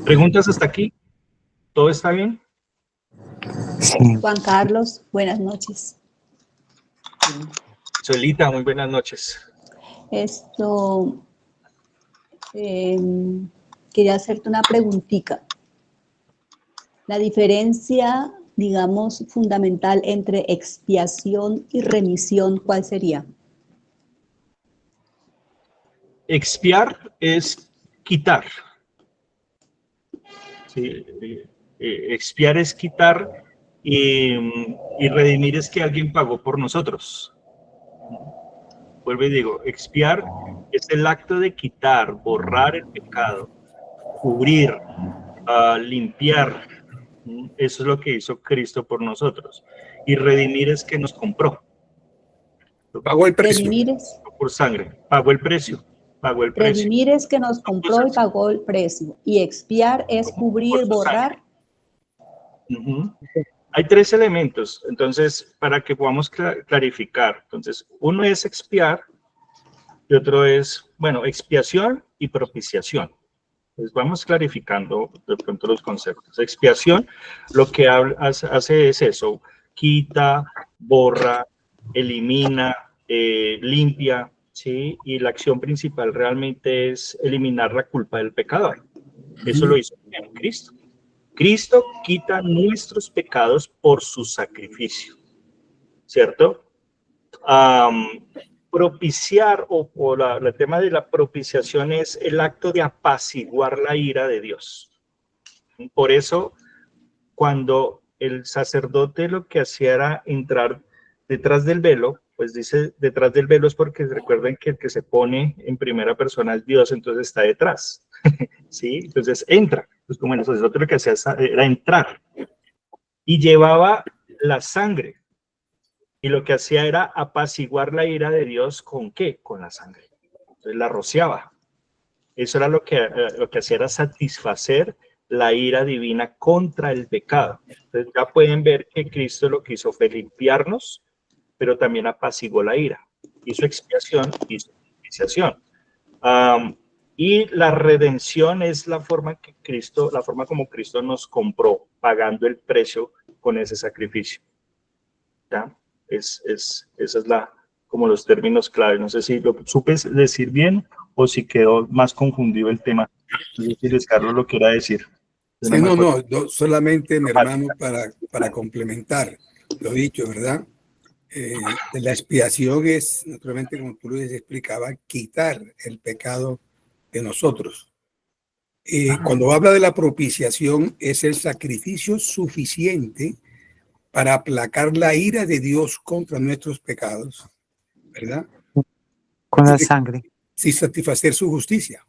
[SPEAKER 1] ¿Preguntas hasta aquí? ¿Todo está bien?
[SPEAKER 5] Sí.
[SPEAKER 7] Juan Carlos, buenas noches.
[SPEAKER 1] Solita, muy buenas noches.
[SPEAKER 7] Quería hacerte una preguntita. La diferencia, digamos, fundamental entre expiación y remisión, ¿cuál sería?
[SPEAKER 1] Expiar es quitar. Sí, expiar es quitar y redimir es que alguien pagó por nosotros. Vuelvo y digo, expiar es el acto de quitar, borrar el pecado, cubrir, limpiar. Eso es lo que hizo Cristo por nosotros. Y redimir es que nos compró.
[SPEAKER 8] Pagó el precio.
[SPEAKER 7] Redimir es,
[SPEAKER 1] Por sangre. Pagó el precio. Pagó el precio.
[SPEAKER 7] redimir es que nos compró y pagó el precio. Y expiar es cubrir, borrar.
[SPEAKER 1] Hay tres elementos, entonces, para que podamos clarificar. Entonces, uno es expiar y otro es, bueno, expiación y propiciación. Pues vamos clarificando de pronto los conceptos. Expiación, lo que hace es eso, quita, borra, elimina, limpia, ¿sí? Y la acción principal realmente es eliminar la culpa del pecador. Eso lo hizo en Cristo. Cristo quita nuestros pecados por su sacrificio, ¿cierto? Propiciar o el tema de la propiciación es el acto de apaciguar la ira de Dios. Por eso, cuando el sacerdote lo que hacía era entrar detrás del velo, pues dice detrás del velo es porque recuerden que el que se pone en primera persona es Dios, entonces está detrás, ¿sí? Entonces entra, pues como el sacerdote lo que hacía era entrar y llevaba la sangre. Y lo que hacía era apaciguar la ira de Dios, ¿con qué? Con la sangre. Entonces la rociaba. Eso era lo que hacía era satisfacer la ira divina contra el pecado. Entonces ya pueden ver que Cristo lo que hizo fue limpiarnos, pero también apaciguó la ira. Hizo expiación, hizo propiciación. Y la redención es la forma como Cristo nos compró, pagando el precio con ese sacrificio. ¿Ya? Esa es como los términos clave. No sé si lo supe decir bien o si quedó más confundido el tema. No sé si Luis Carlos lo quiera decir.
[SPEAKER 8] Sí, no, solamente, mi hermano, para complementar lo dicho, ¿verdad? La expiación es, naturalmente, como tú les explicaba, quitar el pecado de nosotros. Cuando habla de la propiciación, es el sacrificio suficiente para aplacar la ira de Dios contra nuestros pecados, ¿verdad?
[SPEAKER 5] Con la sangre.
[SPEAKER 8] Sí, satisfacer su justicia.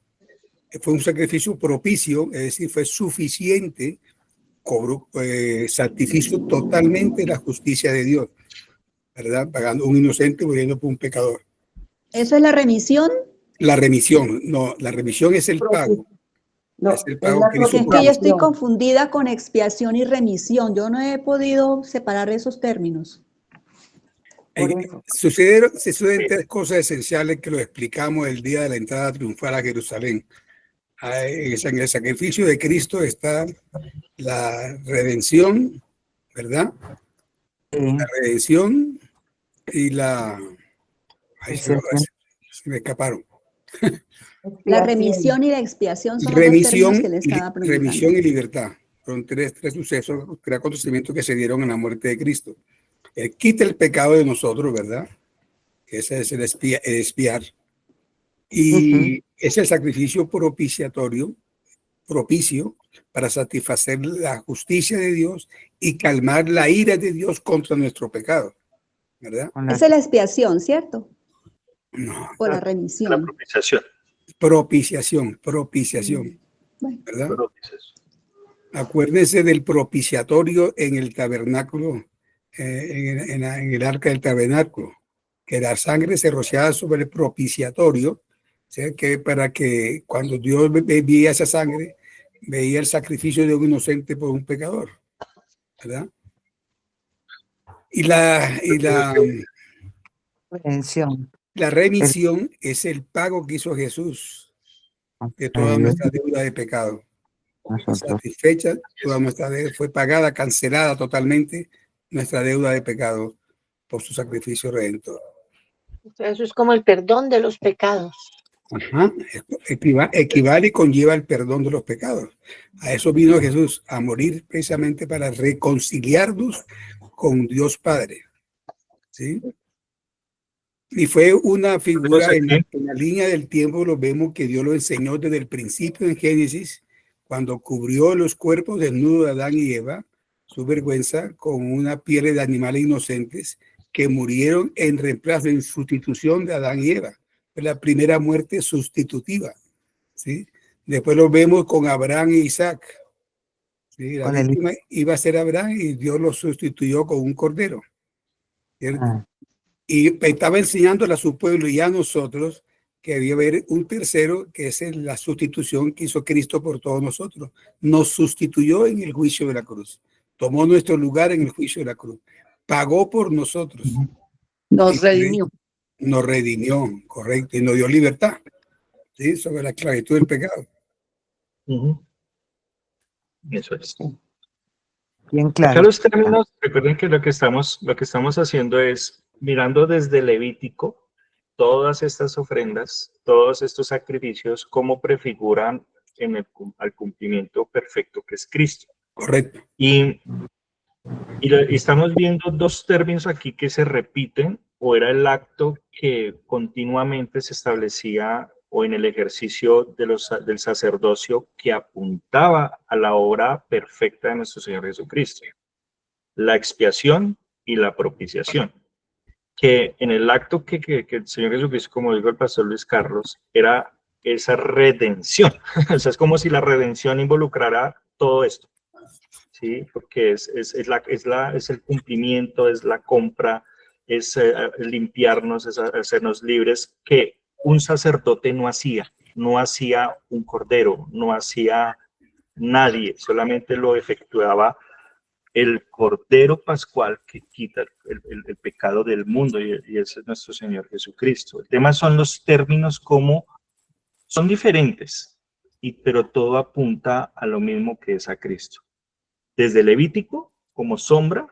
[SPEAKER 8] Fue un sacrificio propicio, es decir, fue suficiente, satisfizo totalmente la justicia de Dios, ¿verdad? Pagando un inocente muriendo por un pecador.
[SPEAKER 7] ¿Eso es la remisión?
[SPEAKER 8] La remisión, no, la remisión es el pago.
[SPEAKER 6] No,
[SPEAKER 8] es el pago que
[SPEAKER 7] Porque
[SPEAKER 8] hizo
[SPEAKER 7] es que yo estoy confundida con expiación y remisión. Yo no he podido separar esos términos.
[SPEAKER 8] Suceden tres cosas esenciales que lo explicamos el día de la entrada triunfal a Jerusalén. En el sacrificio de Cristo está la redención, ¿verdad? La redención y la... Ay, se me escaparon.
[SPEAKER 7] La remisión y la expiación son los dos términos que le estaba preguntando.
[SPEAKER 8] Remisión y libertad. Son tres sucesos, tres acontecimientos que se dieron en la muerte de Cristo. Él quita el pecado de nosotros, ¿verdad? Ese es el expiar. Y es el sacrificio propiciatorio, propicio, para satisfacer la justicia de Dios y calmar la ira de Dios contra nuestro pecado, ¿verdad?
[SPEAKER 7] Esa es la expiación, ¿cierto?
[SPEAKER 8] No.
[SPEAKER 7] O la remisión.
[SPEAKER 1] La propiciación.
[SPEAKER 8] Propiciación, ¿verdad?
[SPEAKER 1] Propiciación.
[SPEAKER 8] Acuérdense del propiciatorio en el tabernáculo, en el arca del tabernáculo, que la sangre se rociaba sobre el propiciatorio, ¿sí? Que para que cuando Dios veía esa sangre, veía el sacrificio de un inocente por un pecador, ¿verdad? Y la remisión es el pago que hizo Jesús de toda nuestra deuda de pecado. Satisfecha, toda nuestra deuda fue pagada, cancelada totalmente nuestra deuda de pecado por su sacrificio redentor.
[SPEAKER 3] Eso es como el perdón de los pecados.
[SPEAKER 8] Ajá. Equivale y conlleva el perdón de los pecados. A eso vino Jesús, a morir precisamente para reconciliarnos con Dios Padre. ¿Sí? Y fue una figura en la línea del tiempo, lo vemos que Dios lo enseñó desde el principio en Génesis, cuando cubrió los cuerpos desnudos de Adán y Eva, su vergüenza, con una piel de animales inocentes que murieron en reemplazo, en sustitución de Adán y Eva. Fue la primera muerte sustitutiva. ¿Sí? Después lo vemos con Abraham e Isaac. ¿Sí? La víctima iba a ser Abraham y Dios lo sustituyó con un cordero. ¿Cierto? Y estaba enseñándole a su pueblo y a nosotros que debía haber un tercero, que es la sustitución que hizo Cristo por todos nosotros. Nos sustituyó en el juicio de la cruz. Tomó nuestro lugar en el juicio de la cruz. Pagó por nosotros.
[SPEAKER 2] Nos redimió.
[SPEAKER 8] Nos redimió, correcto, y nos dio libertad, ¿sí? Sobre la esclavitud del pecado.
[SPEAKER 1] Eso es.
[SPEAKER 5] Bien claro.
[SPEAKER 1] Acá los términos, recuerden que lo que estamos haciendo es mirando desde Levítico todas estas ofrendas, todos estos sacrificios, cómo prefiguran al cumplimiento perfecto que es Cristo.
[SPEAKER 8] Correcto.
[SPEAKER 1] Y estamos viendo dos términos aquí que se repiten, o era el acto que continuamente se establecía o en el ejercicio del sacerdocio que apuntaba a la obra perfecta de nuestro Señor Jesucristo. La expiación y la propiciación. Que en el acto que el Señor Jesucristo, como dijo el pastor Luis Carlos, era esa redención. O sea, es como si la redención involucrara todo esto. ¿Sí? Porque es el cumplimiento, es la compra, es limpiarnos, es hacernos libres, que un sacerdote no hacía un cordero, no hacía nadie, solamente lo efectuaba el Cordero Pascual que quita el pecado del mundo, y ese es nuestro Señor Jesucristo. El tema son los términos, como son diferentes, pero todo apunta a lo mismo, que es a Cristo. Desde Levítico, como sombra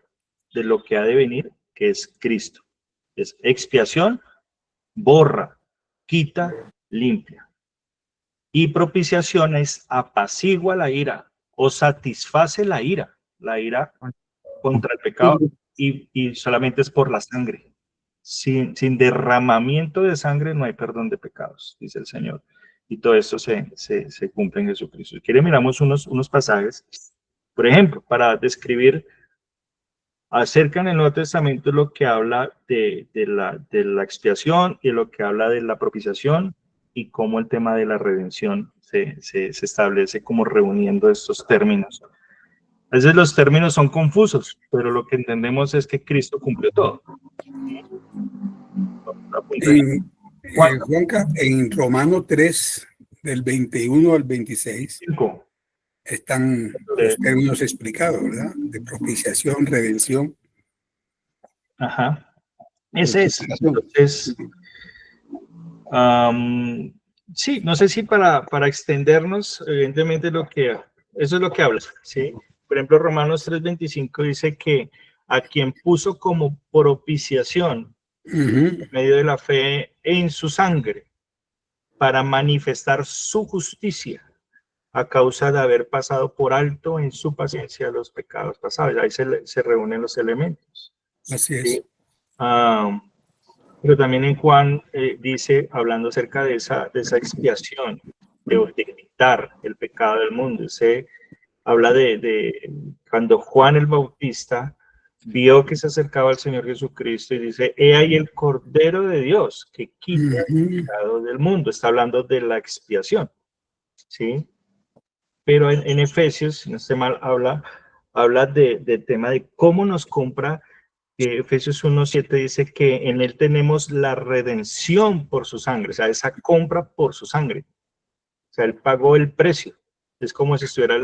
[SPEAKER 1] de lo que ha de venir, que es Cristo. Es expiación, borra, quita, limpia. Y propiciación es apacigua la ira o satisface la ira contra el pecado, y solamente es por la sangre. Sin derramamiento de sangre no hay perdón de pecados, dice el Señor. Y todo esto se cumple en Jesucristo. Si quieren, miramos unos pasajes. Por ejemplo, para describir acerca en el Nuevo Testamento lo que habla de la expiación y lo que habla de la propiciación, y cómo el tema de la redención se establece como reuniendo estos términos. A veces los términos son confusos, pero lo que entendemos es que Cristo cumplió todo.
[SPEAKER 8] Juanca, en Romanos 3, del 21 al 26, están los términos explicados, ¿verdad? De propiciación, redención.
[SPEAKER 1] Ajá. Ese es. Entonces, sí, no sé si para extendernos, evidentemente eso es lo que habla, ¿sí? Por ejemplo, Romanos 3:25 dice que a quien puso como propiciación en medio de la fe en su sangre, para manifestar su justicia a causa de haber pasado por alto en su paciencia los pecados pasados. Ahí se reúnen los elementos.
[SPEAKER 8] Así es.
[SPEAKER 1] ¿Sí? Pero también en Juan dice, hablando acerca de esa expiación, de quitar el pecado del mundo. Se habla de cuando Juan el Bautista vio que se acercaba al Señor Jesucristo y dice, he ahí el Cordero de Dios que quita el pecado del mundo. Está hablando de la expiación, ¿sí? Pero en Efesios, si no estoy mal, habla del tema de cómo nos compra. Efesios 1:7 dice que en él tenemos la redención por su sangre, o sea, esa compra por su sangre. O sea, él pagó el precio. Es como si estuviera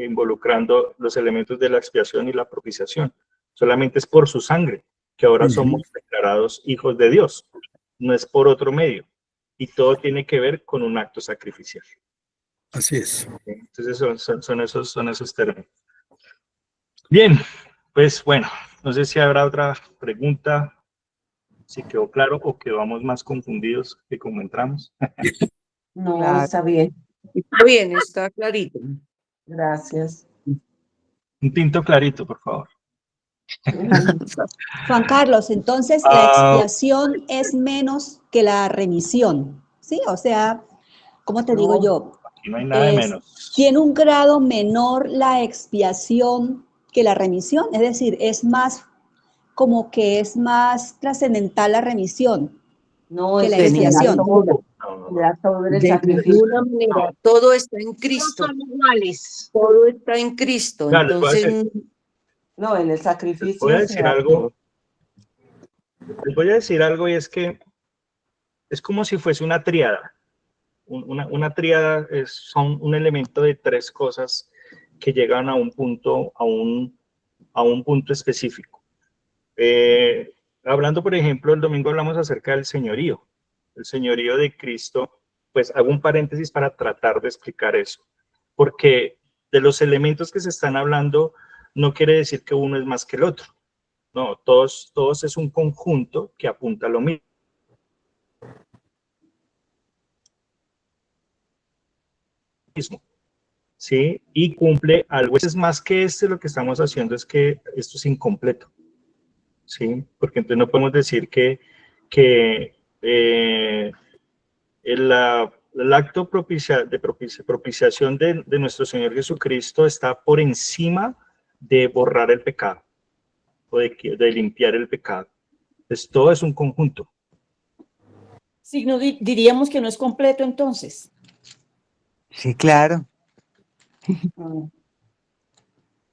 [SPEAKER 1] involucrando los elementos de la expiación y la propiciación. Solamente es por su sangre que ahora somos declarados hijos de Dios. No es por otro medio. Y todo tiene que ver con un acto sacrificial.
[SPEAKER 8] Así es.
[SPEAKER 1] Entonces son esos términos. Bien, pues bueno, no sé si habrá otra pregunta, si quedó claro o que vamos más confundidos que como entramos.
[SPEAKER 9] No,
[SPEAKER 5] Claro.
[SPEAKER 9] está bien.
[SPEAKER 2] Está bien, está clarito.
[SPEAKER 9] Gracias.
[SPEAKER 1] Un tinto clarito, por favor.
[SPEAKER 7] Juan Carlos, entonces la expiación es menos que la remisión, ¿sí? O sea, ¿cómo te digo yo?
[SPEAKER 1] Aquí no hay nada de menos.
[SPEAKER 7] Tiene un grado menor la expiación que la remisión, es decir, es más, como que es más trascendental la remisión
[SPEAKER 9] No,
[SPEAKER 7] que
[SPEAKER 9] es
[SPEAKER 7] la
[SPEAKER 9] que le da
[SPEAKER 7] expiación.
[SPEAKER 9] todo.
[SPEAKER 1] No.
[SPEAKER 9] Le da todo en el
[SPEAKER 2] De
[SPEAKER 9] sacrificio.
[SPEAKER 2] ninguna manera, todo está en
[SPEAKER 3] No
[SPEAKER 2] Cristo.
[SPEAKER 3] son iguales.
[SPEAKER 2] Todo está en Cristo.
[SPEAKER 1] Ya, les voy a
[SPEAKER 2] Entonces,
[SPEAKER 9] No, en el
[SPEAKER 1] Les voy
[SPEAKER 9] sacrificio
[SPEAKER 1] a
[SPEAKER 9] se
[SPEAKER 1] decir
[SPEAKER 9] da
[SPEAKER 1] algo.
[SPEAKER 9] todo.
[SPEAKER 1] Les voy a decir algo y es que es como si fuese una tríada. Una tríada son un elemento de tres cosas que llegan a un punto, a un punto específico. Hablando, por ejemplo, el domingo hablamos acerca del señorío. El señorío de Cristo, pues hago un paréntesis para tratar de explicar eso. Porque de los elementos que se están hablando, no quiere decir que uno es más que el otro. No, todos es un conjunto que apunta a lo mismo. ¿Sí? Y cumple algo. Es más que lo que estamos haciendo es que esto es incompleto. ¿Sí? Porque entonces no podemos decir que el acto propiciación de nuestro Señor Jesucristo está por encima de borrar el pecado o de limpiar el pecado. Entonces, todo es un conjunto.
[SPEAKER 10] Sí, no diríamos que no es completo entonces.
[SPEAKER 5] Sí, claro.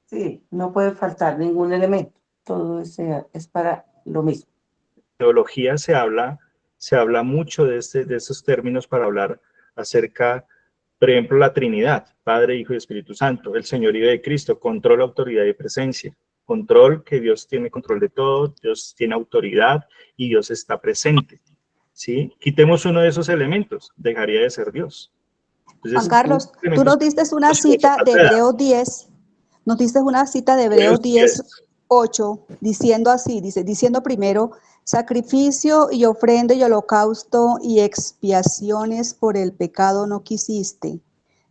[SPEAKER 9] Sí, no puede faltar ningún elemento. Todo es para lo mismo.
[SPEAKER 1] En teología se habla mucho de esos términos para hablar acerca, por ejemplo, la Trinidad, Padre, Hijo y Espíritu Santo, el señorío de Cristo, control, autoridad y presencia. Control, que Dios tiene control de todo, Dios tiene autoridad y Dios está presente. ¿Sí? Quitemos uno de esos elementos, dejaría de ser Dios. Entonces,
[SPEAKER 7] Juan Carlos, tú nos diste una cita de Hebreos 10, nos diste una cita de Hebreos 10:8, diciendo así, diciendo primero, sacrificio y ofrenda y holocausto y expiaciones por el pecado no quisiste,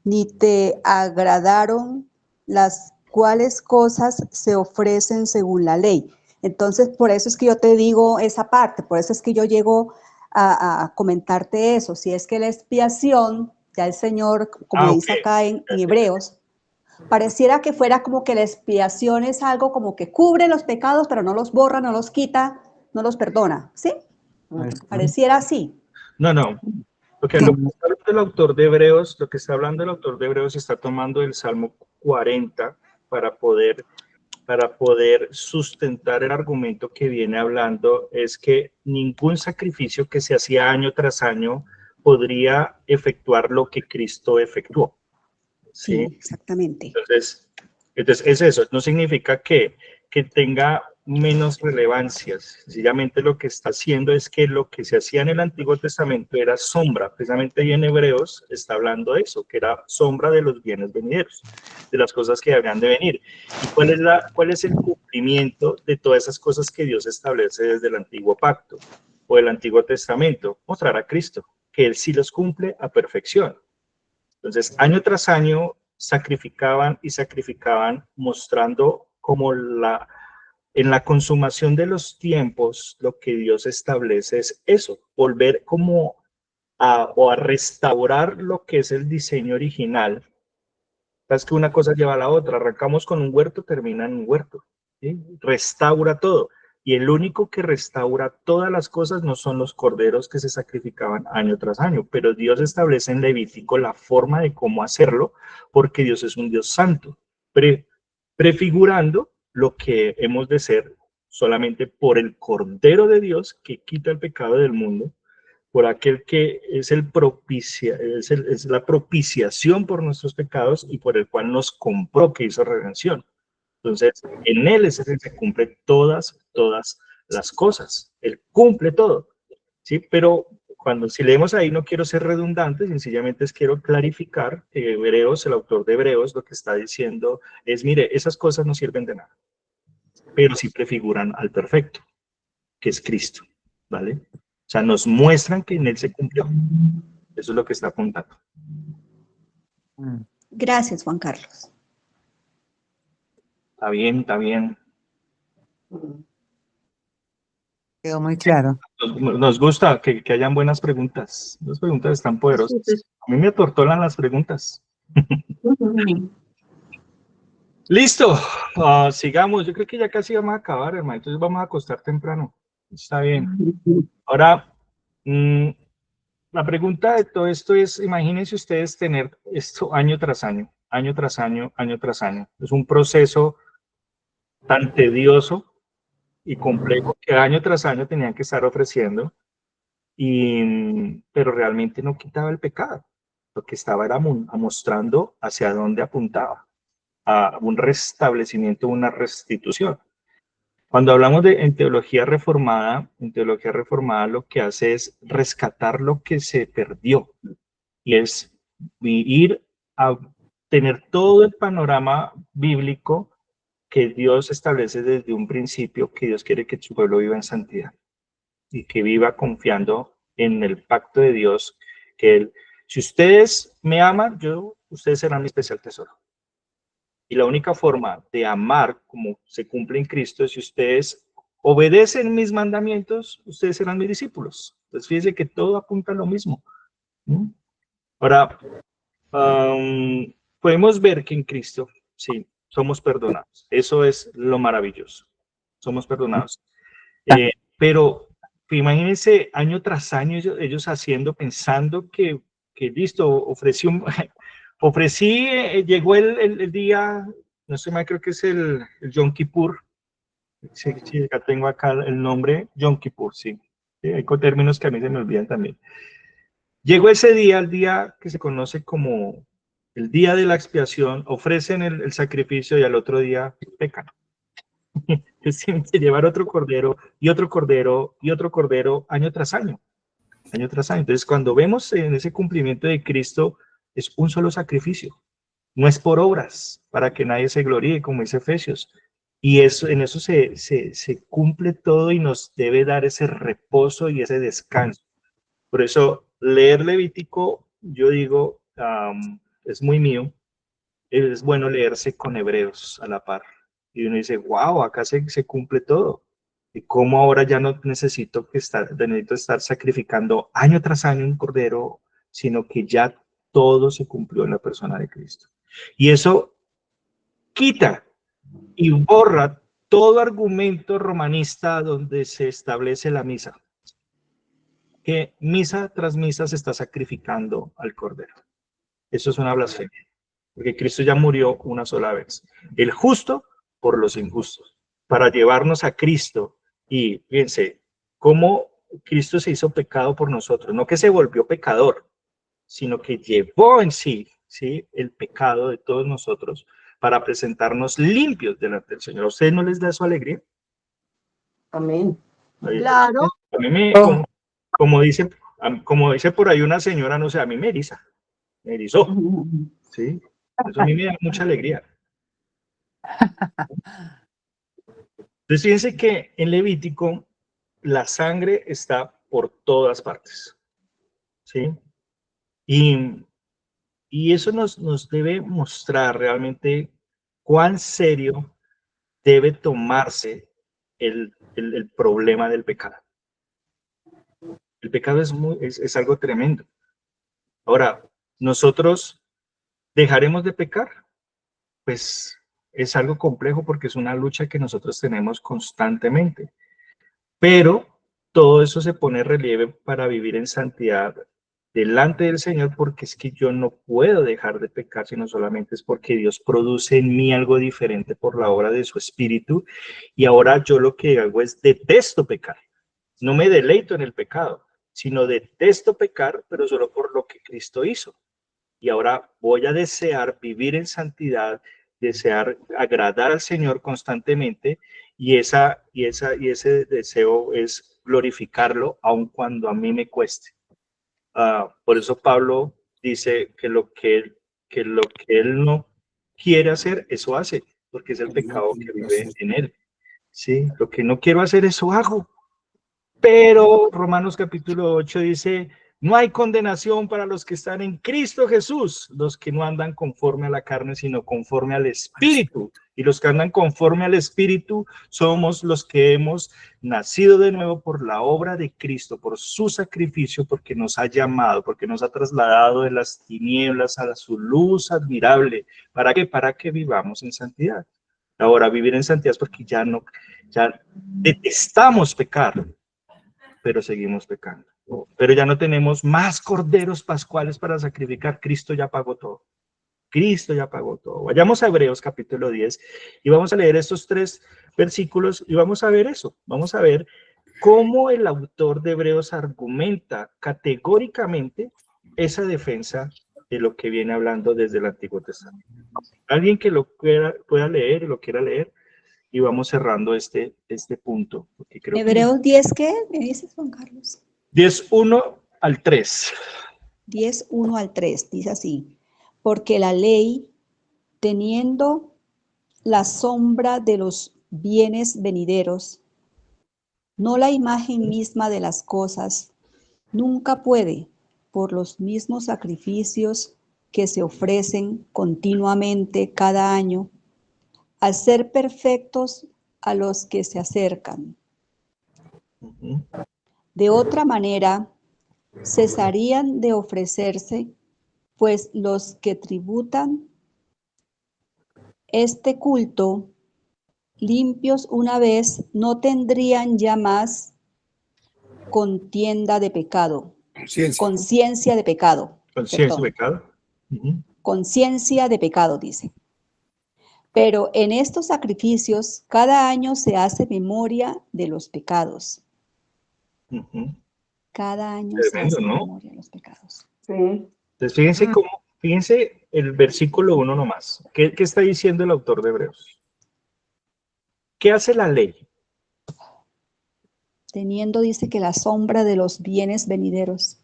[SPEAKER 7] ni te agradaron las cuales cosas se ofrecen según la ley. Entonces, por eso es que yo te digo esa parte, por eso es que yo llego a comentarte eso. Si es que la expiación, ya el Señor, como dice acá en Hebreos, pareciera que fuera como que la expiación es algo como que cubre los pecados, pero no los borra, no los quita, no los perdona, ¿sí? Pareciera así.
[SPEAKER 1] No. Porque lo que está hablando el autor de Hebreos, está tomando el Salmo 40 para poder sustentar el argumento que viene hablando, es que ningún sacrificio que se hacía año tras año podría efectuar lo que Cristo efectuó.
[SPEAKER 7] Sí, exactamente.
[SPEAKER 1] Entonces es eso, no significa que tenga menos relevancia, sencillamente lo que está haciendo es que lo que se hacía en el Antiguo Testamento era sombra, precisamente ahí en Hebreos está hablando de eso, que era sombra de los bienes venideros, de las cosas que habrían de venir. ¿Y cuál es el cumplimiento de todas esas cosas que Dios establece desde el Antiguo Pacto o el Antiguo Testamento? Mostrar a Cristo, que Él sí los cumple a perfección. Entonces, año tras año sacrificaban y sacrificaban, mostrando como en la consumación de los tiempos, lo que Dios establece es eso, volver como a restaurar lo que es el diseño original. Es que una cosa lleva a la otra. Arrancamos con un huerto, termina en un huerto. ¿Sí? Restaura todo. Y el único que restaura todas las cosas no son los corderos que se sacrificaban año tras año, pero Dios establece en Levítico la forma de cómo hacerlo, porque Dios es un Dios santo, prefigurando lo que hemos de ser solamente por el Cordero de Dios que quita el pecado del mundo, por aquel que es es la propiciación por nuestros pecados y por el cual nos compró, que hizo redención. Entonces, en Él es el que se cumple todas las cosas. Él cumple todo, ¿sí? Pero si leemos ahí, no quiero ser redundante, sencillamente quiero clarificar que Hebreos, el autor de Hebreos, lo que está diciendo es, mire, esas cosas no sirven de nada, pero sí prefiguran al perfecto, que es Cristo, ¿vale? O sea, nos muestran que en Él se cumplió. Eso es lo que está apuntando.
[SPEAKER 7] Gracias, Juan Carlos.
[SPEAKER 1] Está bien, está bien.
[SPEAKER 5] Quedó muy claro.
[SPEAKER 1] Nos gusta que hayan buenas preguntas. Las preguntas están poderosas. A mí me atortolan las preguntas. Listo. Sigamos. Yo creo que ya casi vamos a acabar, hermano. Entonces vamos a acostar temprano. Está bien. Ahora, la pregunta de todo esto es, imagínense ustedes tener esto año tras año, año tras año, año tras año. Es un proceso tan tedioso y complejo que año tras año tenían que estar ofreciendo, pero realmente no quitaba el pecado. Lo que estaba era mostrando hacia dónde apuntaba, a un restablecimiento, una restitución. Cuando hablamos en teología reformada lo que hace es rescatar lo que se perdió, y es ir a tener todo el panorama bíblico que Dios establece desde un principio, que Dios quiere que su pueblo viva en santidad y que viva confiando en el pacto de Dios, que Él, si ustedes me aman, ustedes serán mi especial tesoro. Y la única forma de amar como se cumple en Cristo es si ustedes obedecen mis mandamientos, ustedes serán mis discípulos. Entonces fíjense que todo apunta a lo mismo. Ahora, podemos ver que en Cristo, sí, somos perdonados. Eso es lo maravilloso. Somos perdonados. Pero imagínense año tras año ellos pensando que listo, llegó el día, no sé más, creo que es el Yom Kippur. Sí, acá tengo acá el nombre, Yom Kippur, sí. Hay términos que a mí se me olvidan también. Llegó ese día, el día que se conoce como el día de la expiación, ofrecen el sacrificio y al otro día pecan. Se llevar otro cordero y otro cordero y otro cordero año tras año, año tras año. Entonces, cuando vemos en ese cumplimiento de Cristo, es un solo sacrificio. No es por obras, para que nadie se gloríe, como dice Efesios. Y en eso se cumple todo y nos debe dar ese reposo y ese descanso. Por eso, leer Levítico, yo digo, es muy mío. Es bueno leerse con Hebreos a la par. Y uno dice, wow, acá se cumple todo. Y cómo ahora ya no necesito estar sacrificando año tras año un cordero, sino que ya todo se cumplió en la persona de Cristo. Y eso quita y borra todo argumento romanista donde se establece la misa. Que misa tras misa se está sacrificando al cordero. Eso es una blasfemia. Porque Cristo ya murió una sola vez. El justo por los injustos, para llevarnos a Cristo. Y fíjense, cómo Cristo se hizo pecado por nosotros, no que se volvió pecador, sino que llevó en sí, el pecado de todos nosotros para presentarnos limpios delante del Señor. ¿A ustedes no les da su alegría?
[SPEAKER 9] Amén.
[SPEAKER 3] Claro.
[SPEAKER 1] A mí como dice por ahí una señora, no sé, a mí me eriza, me erizó, ¿sí? Eso a mí me da mucha alegría. Entonces, fíjense que en Levítico la sangre está por todas partes. ¿sí? Y eso nos debe mostrar realmente cuán serio debe tomarse el problema del pecado. El pecado es algo tremendo. Ahora, nosotros dejaremos de pecar, pues es algo complejo porque es una lucha que nosotros tenemos constantemente. Pero todo eso se pone en relieve para vivir en santidad delante del Señor, porque es que yo no puedo dejar de pecar, sino solamente es porque Dios produce en mí algo diferente por la obra de su Espíritu. Y ahora yo lo que hago es detesto pecar. No me deleito en el pecado, sino detesto pecar, pero solo por lo que Cristo hizo. Y ahora voy a desear vivir en santidad, desear agradar al Señor constantemente, y ese deseo es glorificarlo aun cuando a mí me cueste. Por eso Pablo dice que lo que él no quiere hacer, eso hace, porque es el pecado que vive en él. Sí, lo que no quiero hacer, eso hago. Pero Romanos capítulo 8 dice, no hay condenación para los que están en Cristo Jesús, los que no andan conforme a la carne, sino conforme al Espíritu. Y los que andan conforme al Espíritu somos los que hemos nacido de nuevo por la obra de Cristo, por su sacrificio, porque nos ha llamado, porque nos ha trasladado de las tinieblas a su luz admirable. ¿Para qué? Para que vivamos en santidad. Ahora, vivir en santidad es porque ya detestamos pecar, pero seguimos pecando. Pero ya no tenemos más corderos pascuales para sacrificar. Cristo ya pagó todo. Cristo ya pagó todo. Vayamos a Hebreos capítulo 10 y vamos a leer estos 3 versículos y vamos a ver eso. Vamos a ver cómo el autor de Hebreos argumenta categóricamente esa defensa de lo que viene hablando desde el Antiguo Testamento. Alguien que lo pueda leer, lo quiera leer, y vamos cerrando este punto. Porque creo
[SPEAKER 7] Hebreos 10, ¿qué? ¿Me dices, Juan Carlos?
[SPEAKER 1] 10:1 al 3.
[SPEAKER 7] 10:1 al 3, dice así. Porque la ley, teniendo la sombra de los bienes venideros, no la imagen misma de las cosas, nunca puede, por los mismos sacrificios que se ofrecen continuamente cada año, hacer perfectos a los que se acercan. De otra manera, cesarían de ofrecerse, pues los que tributan este culto, limpios una vez, no tendrían ya más contienda de pecado. Conciencia de pecado.
[SPEAKER 1] Conciencia de pecado.
[SPEAKER 7] Conciencia de pecado, dice. Pero en estos sacrificios, cada año se hace memoria de los pecados. Cada año
[SPEAKER 1] tremendo,
[SPEAKER 7] se hace
[SPEAKER 1] ¿no?
[SPEAKER 7] memoria de los pecados.
[SPEAKER 9] Sí.
[SPEAKER 1] Entonces, fíjense el versículo 1 nomás. ¿Qué está diciendo el autor de Hebreos? ¿Qué hace la ley?
[SPEAKER 7] Teniendo, dice, que la sombra de los bienes venideros.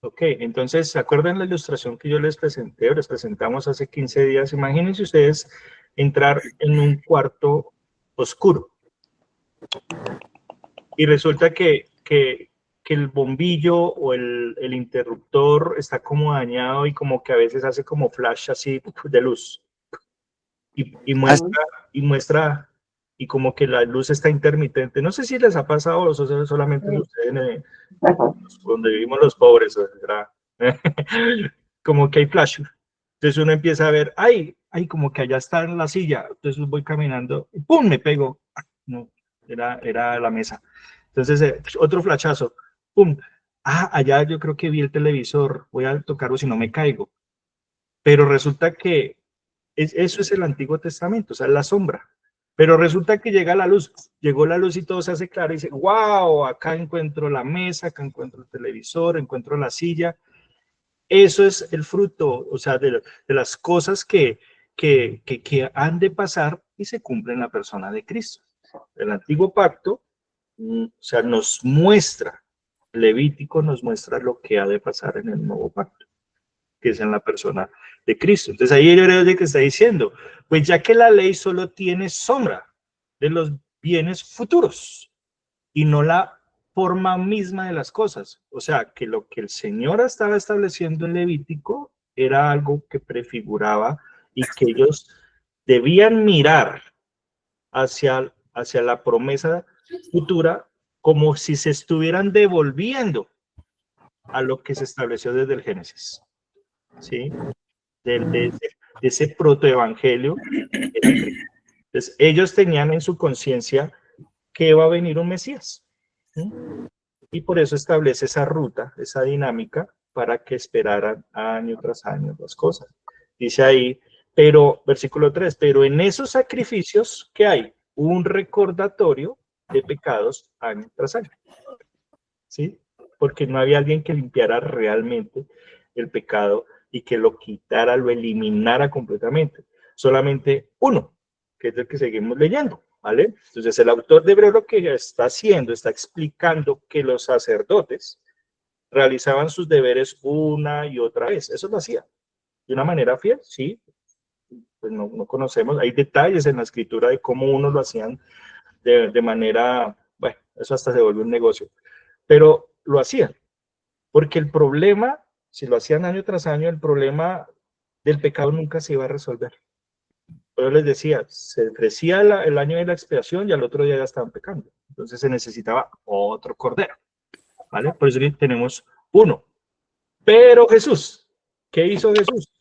[SPEAKER 1] Ok, entonces, ¿se acuerdan la ilustración que yo les presenté o les presentamos hace 15 días? Imagínense ustedes entrar en un cuarto oscuro y resulta que el bombillo o el interruptor está como dañado y como que a veces hace como flash así de luz y muestra y como que la luz está intermitente. No sé si les ha pasado o solamente ustedes donde vivimos los pobres, ¿verdad? Como que hay flash. Entonces uno empieza a ver, ay, como que allá está en la silla. Entonces voy caminando y ¡pum! Me pego. No, era la mesa. Entonces otro flashazo. ¡Pum! Allá yo creo que vi el televisor. Voy a tocarlo si no me caigo. Pero resulta que eso es el Antiguo Testamento, o sea, la sombra. Pero resulta que llegó la luz y todo se hace claro y dice, wow, acá encuentro la mesa, acá encuentro el televisor, encuentro la silla. Eso es el fruto, o sea, de las cosas que han de pasar y se cumplen en la persona de Cristo. El antiguo pacto, o sea, nos muestra, Levítico nos muestra lo que ha de pasar en el nuevo pacto, que es en la persona de Cristo. Entonces ahí el que está diciendo, pues ya que la ley solo tiene sombra de los bienes futuros y no la forma misma de las cosas. O sea, que lo que el Señor estaba estableciendo en Levítico era algo que prefiguraba y que ellos debían mirar hacia la promesa futura como si se estuvieran devolviendo a lo que se estableció desde el Génesis, ¿sí? De ese protoevangelio. Entonces, ellos tenían en su conciencia que iba a venir un Mesías, ¿sí? Y por eso establece esa ruta, esa dinámica, para que esperaran año tras año las cosas. Dice ahí, pero, versículo 3, pero en esos sacrificios, ¿qué hay? Un recordatorio de pecados año tras año, ¿sí? Porque no había alguien que limpiara realmente el pecado y que lo quitara, lo eliminara completamente. Solamente uno, que es el que seguimos leyendo, ¿vale? Entonces el autor de Hebreo lo que está haciendo, está explicando que los sacerdotes realizaban sus deberes una y otra vez. Eso lo hacía de una manera fiel, sí. Pues no conocemos, hay detalles en la escritura de cómo unos lo hacían de manera, bueno, eso hasta se volvió un negocio, pero lo hacían, porque el problema, si lo hacían año tras año, el problema del pecado nunca se iba a resolver. Pero les decía, se ofrecía el año de la expiación y al otro día ya estaban pecando, entonces se necesitaba otro cordero, ¿vale? Por eso tenemos uno. Pero Jesús, ¿qué hizo Jesús?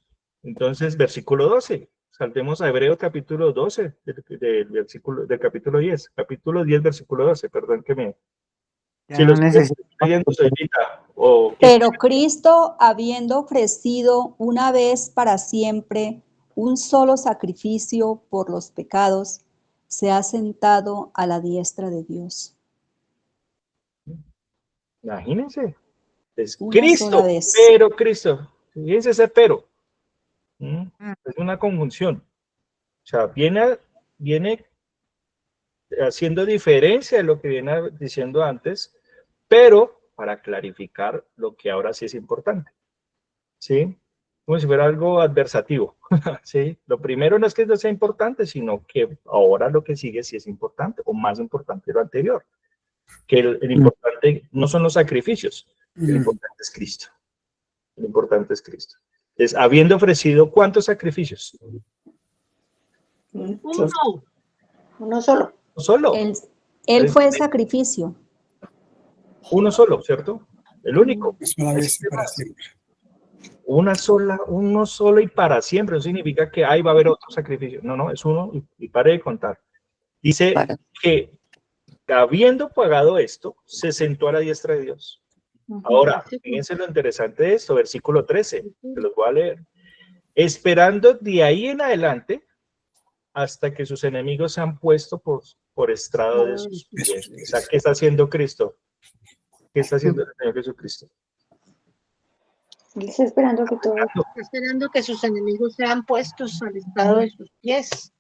[SPEAKER 1] Entonces, versículo 12. Saltemos a Hebreos capítulo 12, del capítulo 10. Capítulo 10, versículo 12. Perdón que me...
[SPEAKER 5] Ya
[SPEAKER 1] Si
[SPEAKER 5] no
[SPEAKER 1] los estoy
[SPEAKER 5] necesito.
[SPEAKER 1] leyendo, Soylita, o...
[SPEAKER 7] Pero Cristo, habiendo ofrecido una vez para siempre un solo sacrificio por los pecados, se ha sentado a la diestra de Dios.
[SPEAKER 1] Imagínense. Es
[SPEAKER 7] Una
[SPEAKER 1] Cristo,
[SPEAKER 7] sola vez.
[SPEAKER 1] pero Cristo. Fíjense ese pero. Es una conjunción. O sea, viene haciendo diferencia de lo que viene diciendo antes, pero para clarificar lo que ahora sí es importante, ¿sí? Como si fuera algo adversativo, ¿sí? Lo primero no es que no sea importante, sino que ahora lo que sigue sí es importante, o más importante de lo anterior, que el importante no son los sacrificios, el importante es Cristo. El importante es Cristo. Entonces, habiendo ofrecido, ¿cuántos sacrificios?
[SPEAKER 6] Uno solo.
[SPEAKER 1] Solo.
[SPEAKER 7] Él fue el sacrificio.
[SPEAKER 1] Uno solo, ¿cierto? El único.
[SPEAKER 8] Una vez y para siempre.
[SPEAKER 1] Uno solo y para siempre. No significa que ahí va a haber otro sacrificio. No, es uno y pare de contar. Dice que habiendo pagado esto, se sentó a la diestra de Dios. Ahora, fíjense lo interesante de esto, versículo 13, que los voy a leer. Esperando de ahí en adelante hasta que sus enemigos se han puesto por estrado de sus pies. O sea, ¿qué está haciendo Cristo? ¿Qué está haciendo el Señor Jesucristo?
[SPEAKER 6] Él está esperando que todo...
[SPEAKER 3] Está esperando que sus enemigos sean puestos al estado de sus pies.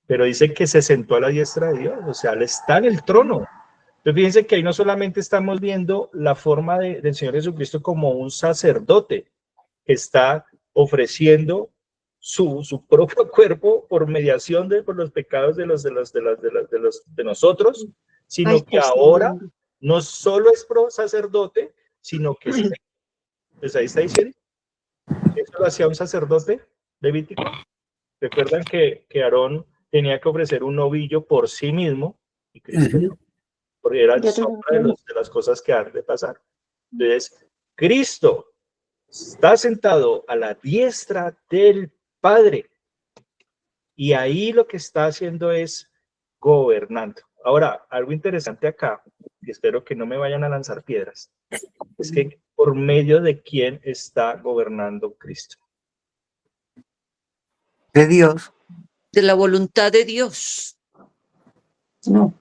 [SPEAKER 1] Pero dice que se sentó a la diestra de Dios, o sea, Él está en el trono. Entonces fíjense que ahí no solamente estamos viendo la forma del Señor Jesucristo como un sacerdote que está ofreciendo su propio cuerpo por mediación por los pecados de nosotros, sino que ahora no solo es sacerdote, sino que es rey. Pues ahí está diciendo, eso lo hacía un sacerdote levítico. Recuerdan que Aarón tenía que ofrecer un novillo por sí mismo, y Cristo no, porque era sombra de las cosas que han de pasar. Entonces, Cristo está sentado a la diestra del Padre, y ahí lo que está haciendo es gobernando. Ahora, algo interesante acá, y espero que no me vayan a lanzar piedras, es que por medio de quién está gobernando Cristo.
[SPEAKER 5] De Dios.
[SPEAKER 2] De la voluntad de Dios.
[SPEAKER 6] No.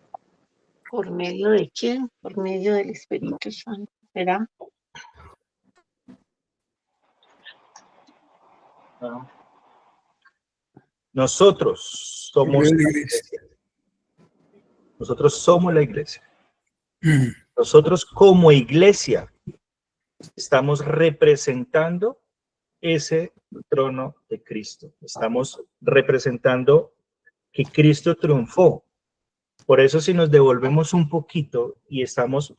[SPEAKER 3] ¿Por medio de quién? Por medio del Espíritu Santo. ¿Será?
[SPEAKER 1] Nosotros somos la iglesia. Nosotros somos la iglesia. Nosotros como iglesia estamos representando ese trono de Cristo. Estamos representando que Cristo triunfó Por eso si nos devolvemos un poquito y estamos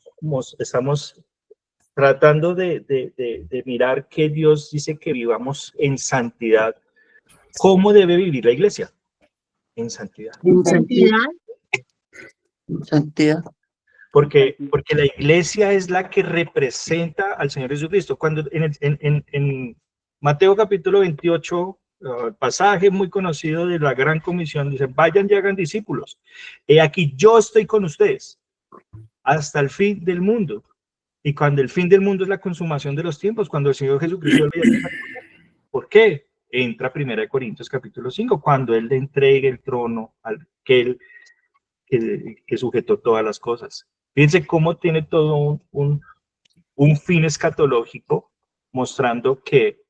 [SPEAKER 1] tratando de mirar que Dios dice que vivamos en santidad, ¿cómo debe vivir la iglesia? En santidad.
[SPEAKER 3] En santidad.
[SPEAKER 5] Santidad.
[SPEAKER 1] Porque la iglesia es la que representa al Señor Jesucristo. Cuando en Mateo capítulo 28, pasaje muy conocido de la Gran Comisión, dice, vayan y hagan discípulos. He aquí, yo estoy con ustedes hasta el fin del mundo. Y cuando el fin del mundo es la consumación de los tiempos, cuando el Señor Jesucristo ¿por qué? Entra 1 Corintios capítulo 5, cuando Él le entregue el trono al que sujetó todas las cosas. Fíjense cómo tiene todo un fin escatológico, mostrando que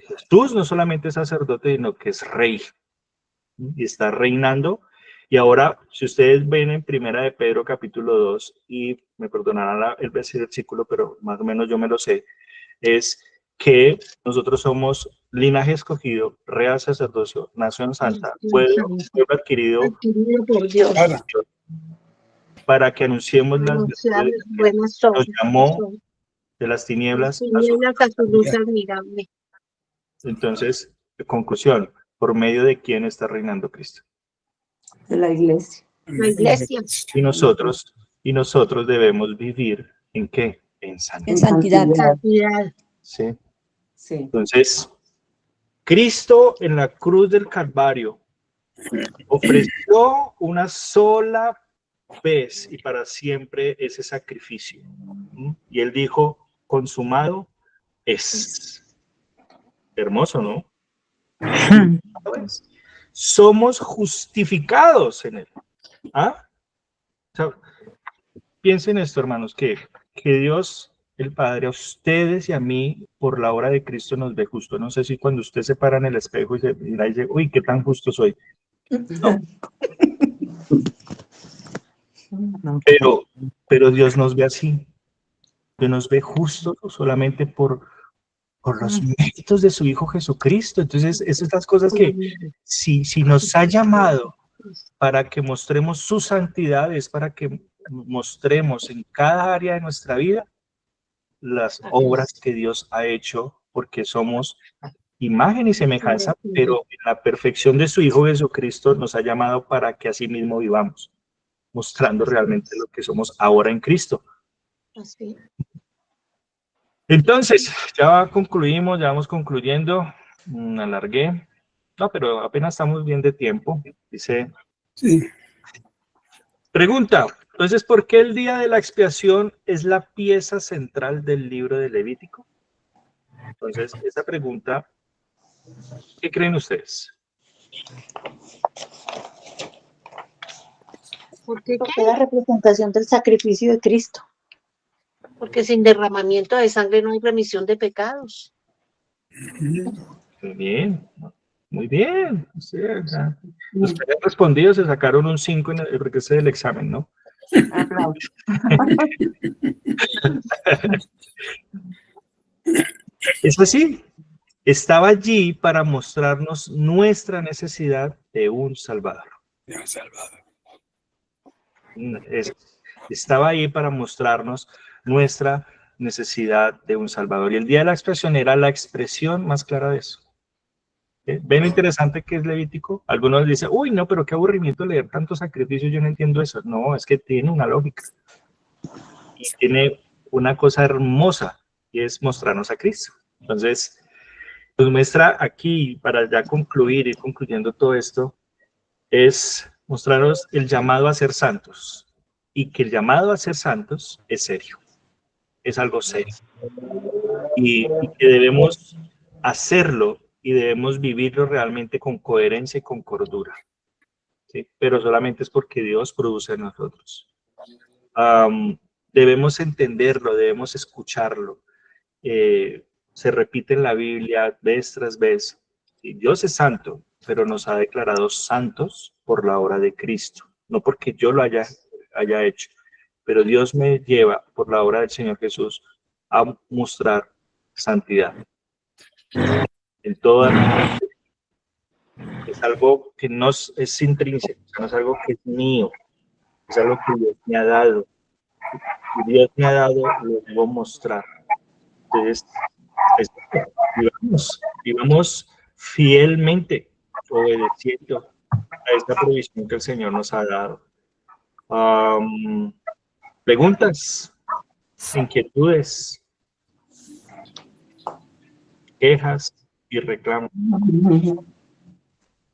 [SPEAKER 1] Jesús no solamente es sacerdote, sino que es rey. Y está reinando. Y ahora, si ustedes ven en 1 de Pedro capítulo 2, y me perdonarán el versículo, pero más o menos yo me lo sé, es que nosotros somos linaje escogido, real sacerdocio, nación santa, pueblo adquirido
[SPEAKER 3] por Dios,
[SPEAKER 1] para que anunciemos las
[SPEAKER 3] buenas
[SPEAKER 1] que nos llamó de las tinieblas
[SPEAKER 3] a su luz admirable.
[SPEAKER 1] Entonces, conclusión, ¿por medio de quién está reinando Cristo?
[SPEAKER 9] De la iglesia.
[SPEAKER 3] La iglesia.
[SPEAKER 1] Y nosotros debemos vivir ¿en qué? En santidad.
[SPEAKER 10] En santidad.
[SPEAKER 3] Santidad.
[SPEAKER 1] ¿Sí?
[SPEAKER 9] Sí.
[SPEAKER 1] Entonces, Cristo en la cruz del Calvario ofreció una sola vez y para siempre ese sacrificio. Y Él dijo, consumado es. Hermoso, ¿no? Somos justificados en Él. ¿Ah? O sea, piensen esto, hermanos, que Dios, el Padre, a ustedes y a mí, por la obra de Cristo nos ve justo. No sé si cuando usted se para en el espejo y se mira y dice, uy, qué tan justo soy. No. Pero Dios nos ve así. Dios nos ve justo solamente por los méritos de su Hijo Jesucristo. Entonces, esas son las cosas que si nos ha llamado para que mostremos su santidad, es para que mostremos en cada área de nuestra vida las obras que Dios ha hecho, porque somos imagen y semejanza, pero en la perfección de su Hijo Jesucristo nos ha llamado para que así mismo vivamos, mostrando realmente lo que somos ahora en Cristo.
[SPEAKER 3] Así.
[SPEAKER 1] Entonces, ya concluimos, ya vamos concluyendo. Alargué. No, pero apenas estamos bien de tiempo. Dice.
[SPEAKER 8] Sí.
[SPEAKER 1] Pregunta. Entonces, ¿por qué el día de la expiación es la pieza central del libro de Levítico? Entonces, esa pregunta, ¿qué creen ustedes?
[SPEAKER 3] Porque
[SPEAKER 6] Porque es la representación del sacrificio de Cristo.
[SPEAKER 3] Porque sin derramamiento de sangre no hay remisión de pecados.
[SPEAKER 1] Muy bien, muy bien. O sea, los que habían respondido se sacaron un 5 porque ese es el examen, ¿no? Es así. Estaba allí para mostrarnos nuestra necesidad de un Salvador.
[SPEAKER 8] De un Salvador.
[SPEAKER 1] Estaba ahí para mostrarnos nuestra necesidad de un Salvador. Y el día de la expiación era la expresión más clara de eso. ¿Ven lo interesante que es Levítico? Algunos dicen, uy, no, pero qué aburrimiento leer tantos sacrificios, yo no entiendo eso. No, es que tiene una lógica. Y tiene una cosa hermosa, y es mostrarnos a Cristo. Entonces, nos muestra aquí, para ya concluir, ir concluyendo todo esto, es mostrarnos el llamado a ser santos. Y que el llamado a ser santos es serio. Es algo serio. Y que debemos hacerlo y debemos vivirlo realmente con coherencia y con cordura. ¿Sí? Pero solamente es porque Dios produce en nosotros. Debemos entenderlo, debemos escucharlo. Se repite en la Biblia vez tras vez. ¿Sí? Dios es santo, pero nos ha declarado santos por la obra de Cristo. No porque yo lo haya hecho, pero Dios me lleva por la obra del Señor Jesús a mostrar santidad. En toda es algo que no es intrínseco, no es algo que es mío, Es algo que Dios me ha dado. Y Dios me ha dado, lo debo mostrar. Entonces, vivamos fielmente, obedeciendo a esta provisión que el Señor nos ha dado. Preguntas, inquietudes, quejas y reclamos.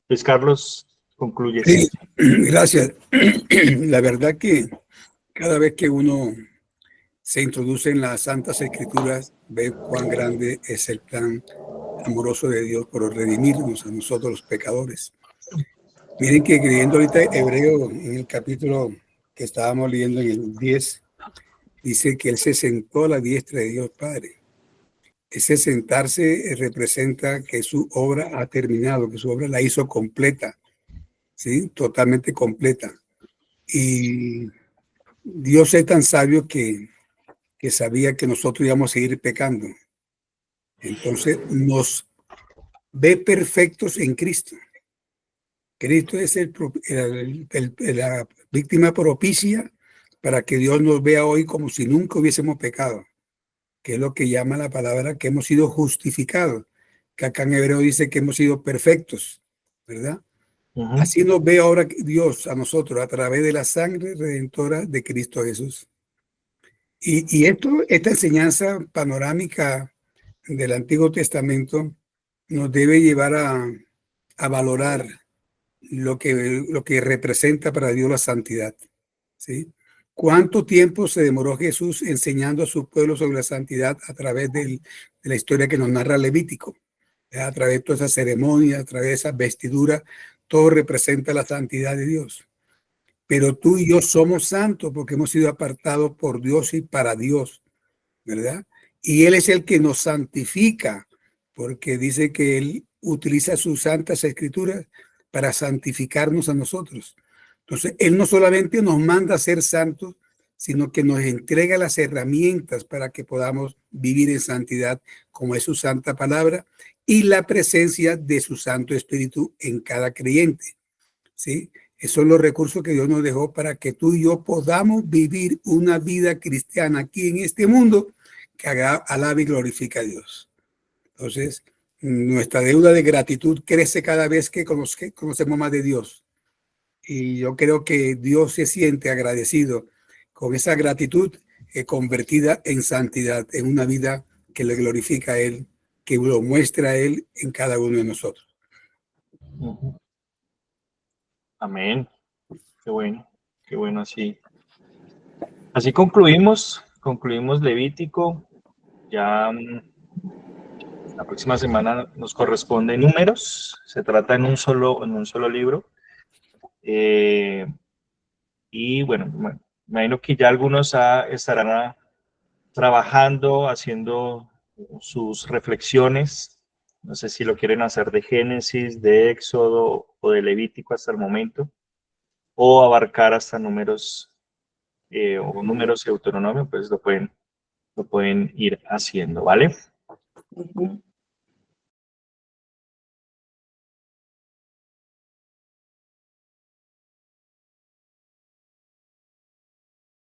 [SPEAKER 1] Luis Carlos, concluye.
[SPEAKER 8] Sí, gracias. La verdad que cada vez que uno se introduce en las Santas Escrituras, ve cuán grande es el plan amoroso de Dios por redimirnos a nosotros los pecadores. Miren que leyendo ahorita Hebreo, en el capítulo que estábamos leyendo en el 10, dice que Él se sentó a la diestra de Dios Padre. Ese sentarse representa que su obra ha terminado, que su obra la hizo completa, ¿sí? Totalmente completa. Y Dios es tan sabio que sabía que nosotros íbamos a seguir pecando. Entonces nos ve perfectos en Cristo. Cristo es la víctima propicia para que Dios nos vea hoy como si nunca hubiésemos pecado, que es lo que llama la palabra que hemos sido justificados, que acá en hebreo dice que hemos sido perfectos, ¿verdad? Así nos ve ahora Dios a nosotros a través de la sangre redentora de Cristo Jesús. Y esta enseñanza panorámica del Antiguo Testamento nos debe llevar a valorar lo que representa para Dios la santidad, ¿sí? ¿Cuánto tiempo se demoró Jesús enseñando a su pueblo sobre la santidad a través de la historia que nos narra Levítico? A través de todas esas ceremonias, a través de esas vestiduras, todo representa la santidad de Dios. Pero tú y yo somos santos porque hemos sido apartados por Dios y para Dios, ¿verdad? Y Él es el que nos santifica, porque dice que Él utiliza sus santas escrituras para santificarnos a nosotros. Entonces, Él no solamente nos manda a ser santos, sino que nos entrega las herramientas para que podamos vivir en santidad, como es su santa palabra y la presencia de su Santo Espíritu en cada creyente, ¿sí? Esos son los recursos que Dios nos dejó para que tú y yo podamos vivir una vida cristiana aquí en este mundo que alabe y glorifica a Dios. Entonces, nuestra deuda de gratitud crece cada vez que conocemos más de Dios. Y yo creo que Dios se siente agradecido con esa gratitud convertida en santidad, en una vida que le glorifica a Él, que lo muestra a Él en cada uno de nosotros.
[SPEAKER 1] Amén. Qué bueno así. Así concluimos Levítico. Ya la próxima semana nos corresponde Números. Se trata en un solo libro. Y bueno, me imagino que ya algunos estarán trabajando, haciendo sus reflexiones. No sé si lo quieren hacer de Génesis, de Éxodo o de Levítico hasta el momento, o abarcar hasta Números o Números y Deuteronomio, pues lo pueden ir haciendo, ¿vale?